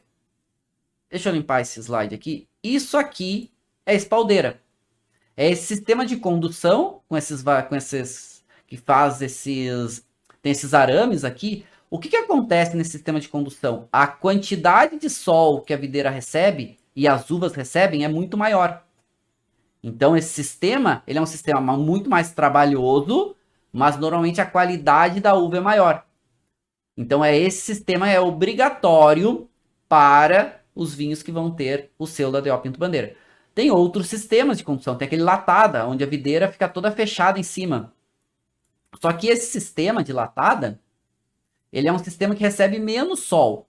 Deixa eu limpar esse slide aqui. Isso aqui é espaldeira. É esse sistema de condução com esses que faz tem esses arames aqui. O que acontece nesse sistema de condução? A quantidade de sol que a videira recebe e as uvas recebem é muito maior. Então esse sistema, ele é um sistema muito mais trabalhoso, mas normalmente a qualidade da uva é maior. Então esse sistema é obrigatório para os vinhos que vão ter o selo da DO Pinto Bandeira. Tem outros sistemas de condução, tem aquele latada, onde a videira fica toda fechada em cima. Só que esse sistema de latada, ele é um sistema que recebe menos sol.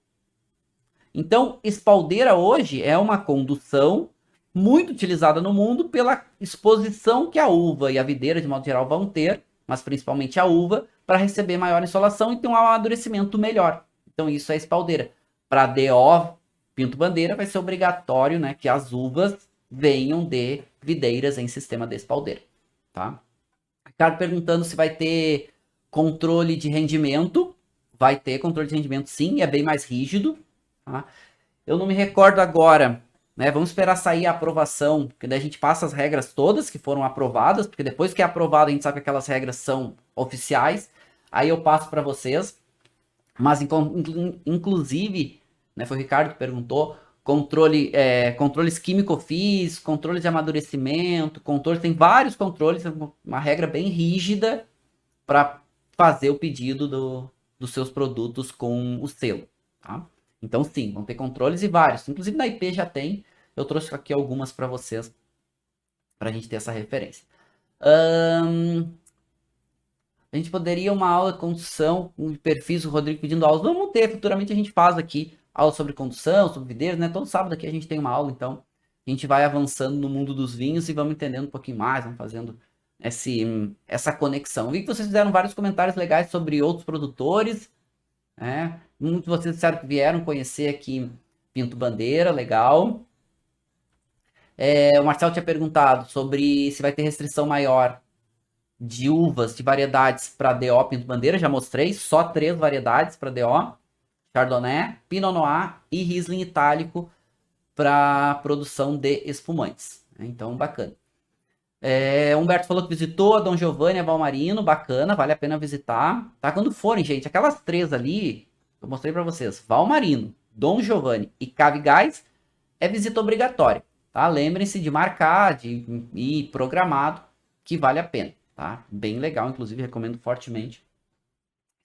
Então, espaldeira hoje é uma condução muito utilizada no mundo pela exposição que a uva e a videira, de modo geral, vão ter, mas principalmente a uva, para receber maior insolação e ter um amadurecimento melhor. Então, isso é espaldeira. Para DO Pinto Bandeira, vai ser obrigatório, né, que as uvas venham de videiras em sistema de espaldeira, tá? Ricardo perguntando se vai ter controle de rendimento. Vai ter controle de rendimento, sim, é bem mais rígido, tá? Eu não me recordo agora, né? Vamos esperar sair a aprovação, porque daí a gente passa as regras todas que foram aprovadas, porque depois que é aprovado a gente sabe que aquelas regras são oficiais. Aí eu passo para vocês. Mas inclusive, né, foi o Ricardo que perguntou, controles químico-físicos, controles de amadurecimento, tem vários controles, uma regra bem rígida para fazer o pedido dos seus produtos com o selo, tá? Então, sim, vão ter controles e vários. Inclusive na IP já tem. Eu trouxe aqui algumas para vocês, para a gente ter essa referência. A gente poderia uma aula de condução com perfis, o Rodrigo pedindo aulas. Vamos ter, futuramente a gente faz aqui aula sobre condução, sobre videiros, né? Todo sábado aqui a gente tem uma aula, então a gente vai avançando no mundo dos vinhos e vamos entendendo um pouquinho mais, vamos fazendo essa conexão. Vi que vocês fizeram vários comentários legais sobre outros produtores, né? Muitos de vocês disseram que vieram conhecer aqui Pinto Bandeira, legal. O Marcelo tinha perguntado sobre se vai ter restrição maior de uvas, de variedades para DO Pinto Bandeira, já mostrei, só 3 variedades para DO, Chardonnay, Pinot Noir e Riesling Itálico para produção de espumantes. Então, bacana. Humberto falou que visitou a Dom Giovanni, a Valmarino, bacana, vale a pena visitar. Tá? Quando forem, gente, aquelas 3 ali, eu mostrei para vocês, Valmarino, Dom Giovanni e Cavigás, é visita obrigatória. Tá? Lembrem-se de marcar, de ir programado, que vale a pena. Tá? Bem legal, inclusive recomendo fortemente.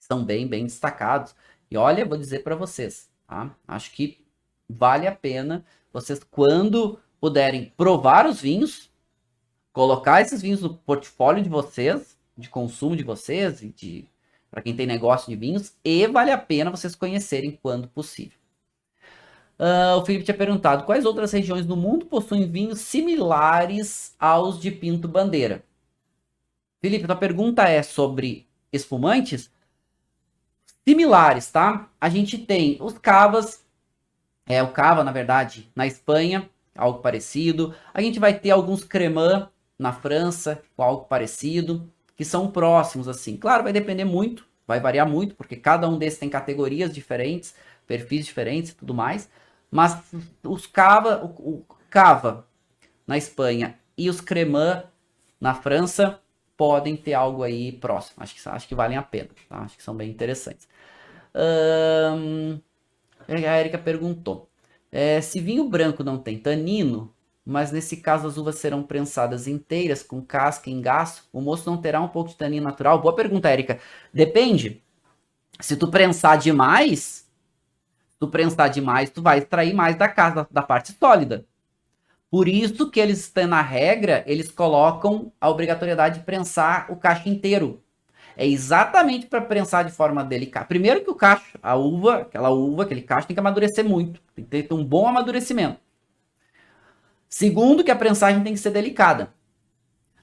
Estão bem destacados. E olha, vou dizer para vocês, tá? Acho que vale a pena vocês, quando puderem provar os vinhos, colocar esses vinhos no portfólio de vocês, de consumo de vocês, e para quem tem negócio de vinhos, e vale a pena vocês conhecerem quando possível. O Felipe tinha perguntado, quais outras regiões do mundo possuem vinhos similares aos de Pinto Bandeira? Felipe, tua pergunta é sobre espumantes similares, tá? A gente tem os cavas, o cava, na verdade, na Espanha, algo parecido. A gente vai ter alguns cremant na França, com algo parecido, que são próximos, assim. Claro, vai depender muito, vai variar muito, porque cada um desses tem categorias diferentes, perfis diferentes e tudo mais. Mas os cava, o cava na Espanha e os cremant na França podem ter algo aí próximo. Acho que valem a pena, tá? Acho que são bem interessantes. A Erika perguntou, se vinho branco não tem tanino, mas nesse caso as uvas serão prensadas inteiras, com casca e engaço, o moço não terá um pouco de tanino natural? Boa pergunta, Erika. Depende. Se tu prensar demais, tu vai extrair mais da casca, da parte sólida. Por isso que eles, na regra, eles colocam a obrigatoriedade de prensar o cacho inteiro. É exatamente para prensar de forma delicada. Primeiro que o cacho, aquele cacho tem que amadurecer muito. Tem que ter um bom amadurecimento. Segundo que a prensagem tem que ser delicada.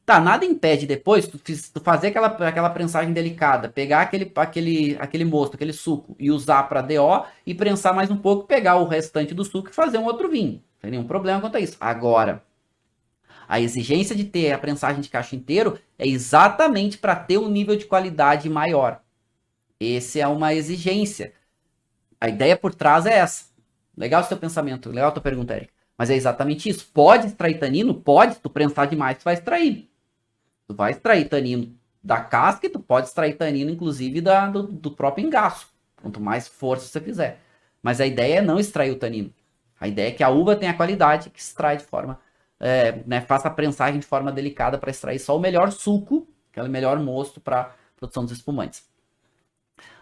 Tá, nada impede depois tu fazer aquela prensagem delicada, pegar aquele mosto, aquele suco e usar para DO e prensar mais um pouco, pegar o restante do suco e fazer um outro vinho. Não tem nenhum problema quanto a isso. Agora, a exigência de ter a prensagem de cacho inteiro é exatamente para ter um nível de qualidade maior. Essa é uma exigência. A ideia por trás é essa. Legal o seu pensamento, legal a tua pergunta, Eric. Mas é exatamente isso. Pode extrair tanino? Pode. Se tu prensar demais, tu vai extrair. Tu vai extrair tanino da casca e tu pode extrair tanino, inclusive, do próprio engaço. Quanto mais força você fizer. Mas a ideia é não extrair o tanino. A ideia é que a uva tenha qualidade, que extrai de forma... faça a prensagem de forma delicada para extrair só o melhor suco, que é o melhor mosto para produção dos espumantes.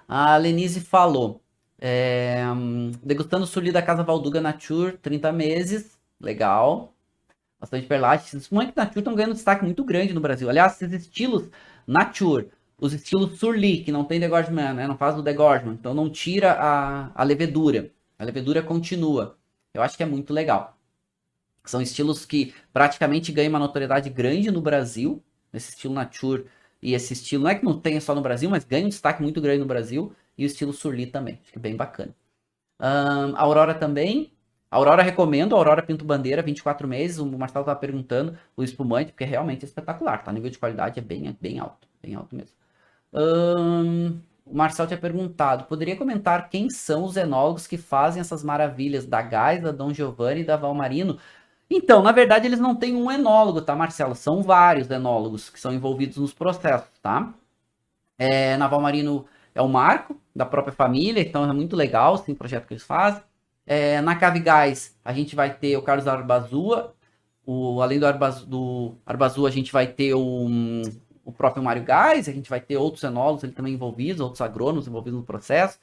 A Lenise falou... degustando o Surli da Casa Valduga Nature, 30 meses. Legal. Bastante perlage. Os espumantes Nature estão ganhando destaque muito grande no Brasil. Aliás, esses estilos Nature, os estilos Surli, que não tem degorgement, né? Não faz o degorgement, então não tira a levedura. A levedura continua. Eu acho que é muito legal. São estilos que praticamente ganham uma notoriedade grande no Brasil. Esse estilo Nature e esse estilo, não é que não tenha só no Brasil, mas ganha um destaque muito grande no Brasil. E o estilo Surli também. Acho que é bem bacana. A Aurora também. A Aurora recomendo, a Aurora Pinto Bandeira, 24 meses. O Marcelo estava perguntando o espumante, porque realmente é espetacular, tá? O nível de qualidade é bem alto mesmo. O Marcelo tinha perguntado, poderia comentar quem são os enólogos que fazem essas maravilhas da Gás, da Dom Giovanni e da Valmarino? Então, na verdade, eles não têm um enólogo, tá, Marcelo? São vários enólogos que são envolvidos nos processos, tá? Na Valmarino é o Marco, da própria família, então é muito legal, assim, o projeto que eles fazem. Na Cavigás, a gente vai ter o Carlos Arbazua, além do Arbazua, a gente vai ter o próprio Mário Gás, a gente vai ter outros enólogos ele também envolvidos, outros agrônomos envolvidos no processo.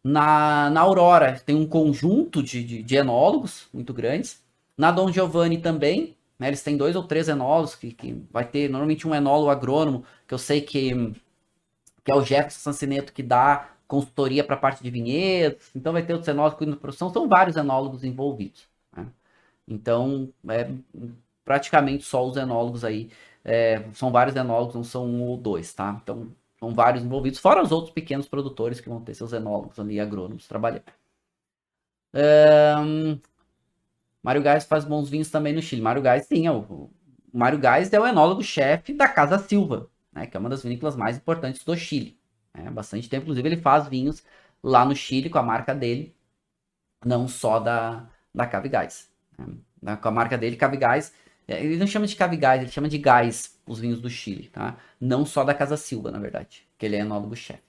Na Aurora tem um conjunto de enólogos muito grandes. Na Dom Giovanni também, né, eles têm 2 ou 3 enólogos, que vai ter normalmente um enólogo agrônomo, que eu sei que é o Jefferson Sancineto, que dá consultoria para a parte de vinhedos. Então vai ter outros enólogos cuidando da produção. São vários enólogos envolvidos. Né? Então, praticamente só os enólogos aí. São vários enólogos, não são um ou dois, tá? Então, são vários envolvidos, fora os outros pequenos produtores que vão ter seus enólogos ali, agrônomos, trabalhando. Mário Gás faz bons vinhos também no Chile. Mário Gás, sim, o Mário Gás é o enólogo-chefe da Casa Silva, né, que é uma das vinícolas mais importantes do Chile. Bastante tempo, inclusive, ele faz vinhos lá no Chile com a marca dele, não só da Cavigás. Né? Com a marca dele, Cavigás, ele não chama de Cavigás, ele chama de Gás, os vinhos do Chile, tá? Não só da Casa Silva, na verdade, que ele é enólogo-chefe.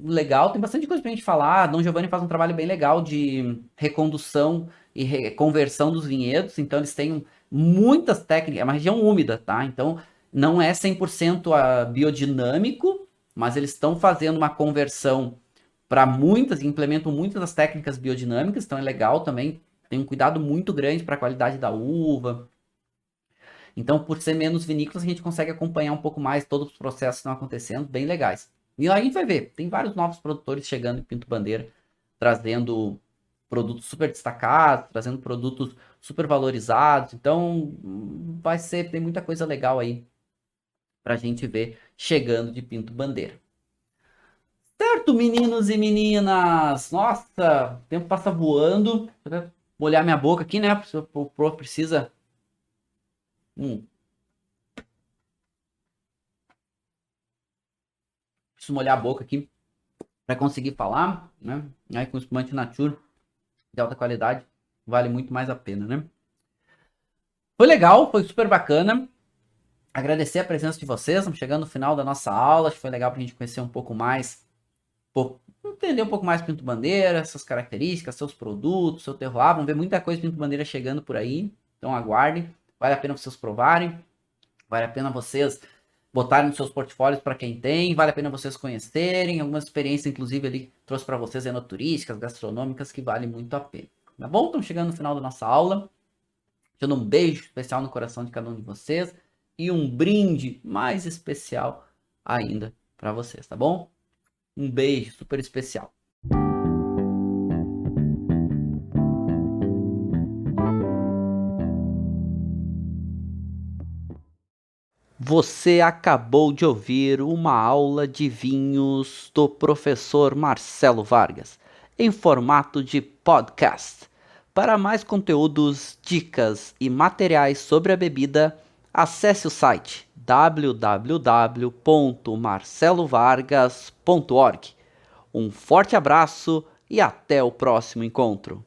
Legal, tem bastante coisa pra gente falar. Dom Giovanni faz um trabalho bem legal de recondução e reconversão dos vinhedos, então eles têm muitas técnicas, é uma região úmida, tá? Então não é 100% biodinâmico, mas eles estão fazendo uma conversão para muitas, implementam muitas das técnicas biodinâmicas, então é legal também, tem um cuidado muito grande para a qualidade da uva. Então, por ser menos vinícolas, a gente consegue acompanhar um pouco mais todos os processos que estão acontecendo, bem legais. E lá a gente vai ver, tem vários novos produtores chegando em Pinto Bandeira, trazendo produtos super destacados, trazendo produtos super valorizados. Então, tem muita coisa legal aí pra gente ver chegando de Pinto Bandeira. Certo, meninos e meninas? Nossa, o tempo passa voando. Vou molhar minha boca aqui, né? O prof precisa. Preciso molhar a boca aqui para conseguir falar, né? Aí com espumante nature de alta qualidade vale muito mais a pena, né? Foi legal, foi super bacana. Agradecer a presença de vocês. Estamos chegando no final da nossa aula. Acho que foi legal para a gente conhecer um pouco mais, entender um pouco mais Pinto Bandeira, suas características, seus produtos, seu terroir. Vamos ver muita coisa Pinto Bandeira chegando por aí. Então aguardem. Vale a pena vocês provarem. Vale a pena vocês botarem nos seus portfólios para quem tem, vale a pena vocês conhecerem, algumas experiências, inclusive, ali trouxe para vocês enoturísticas, gastronômicas, que vale muito a pena. Tá bom? Estamos chegando no final da nossa aula. Deixando um beijo especial no coração de cada um de vocês e um brinde mais especial ainda para vocês, tá bom? Um beijo super especial. Você acabou de ouvir uma aula de vinhos do professor Marcelo Vargas, em formato de podcast. Para mais conteúdos, dicas e materiais sobre a bebida, acesse o site www.marcelovargas.org. Um forte abraço e até o próximo encontro.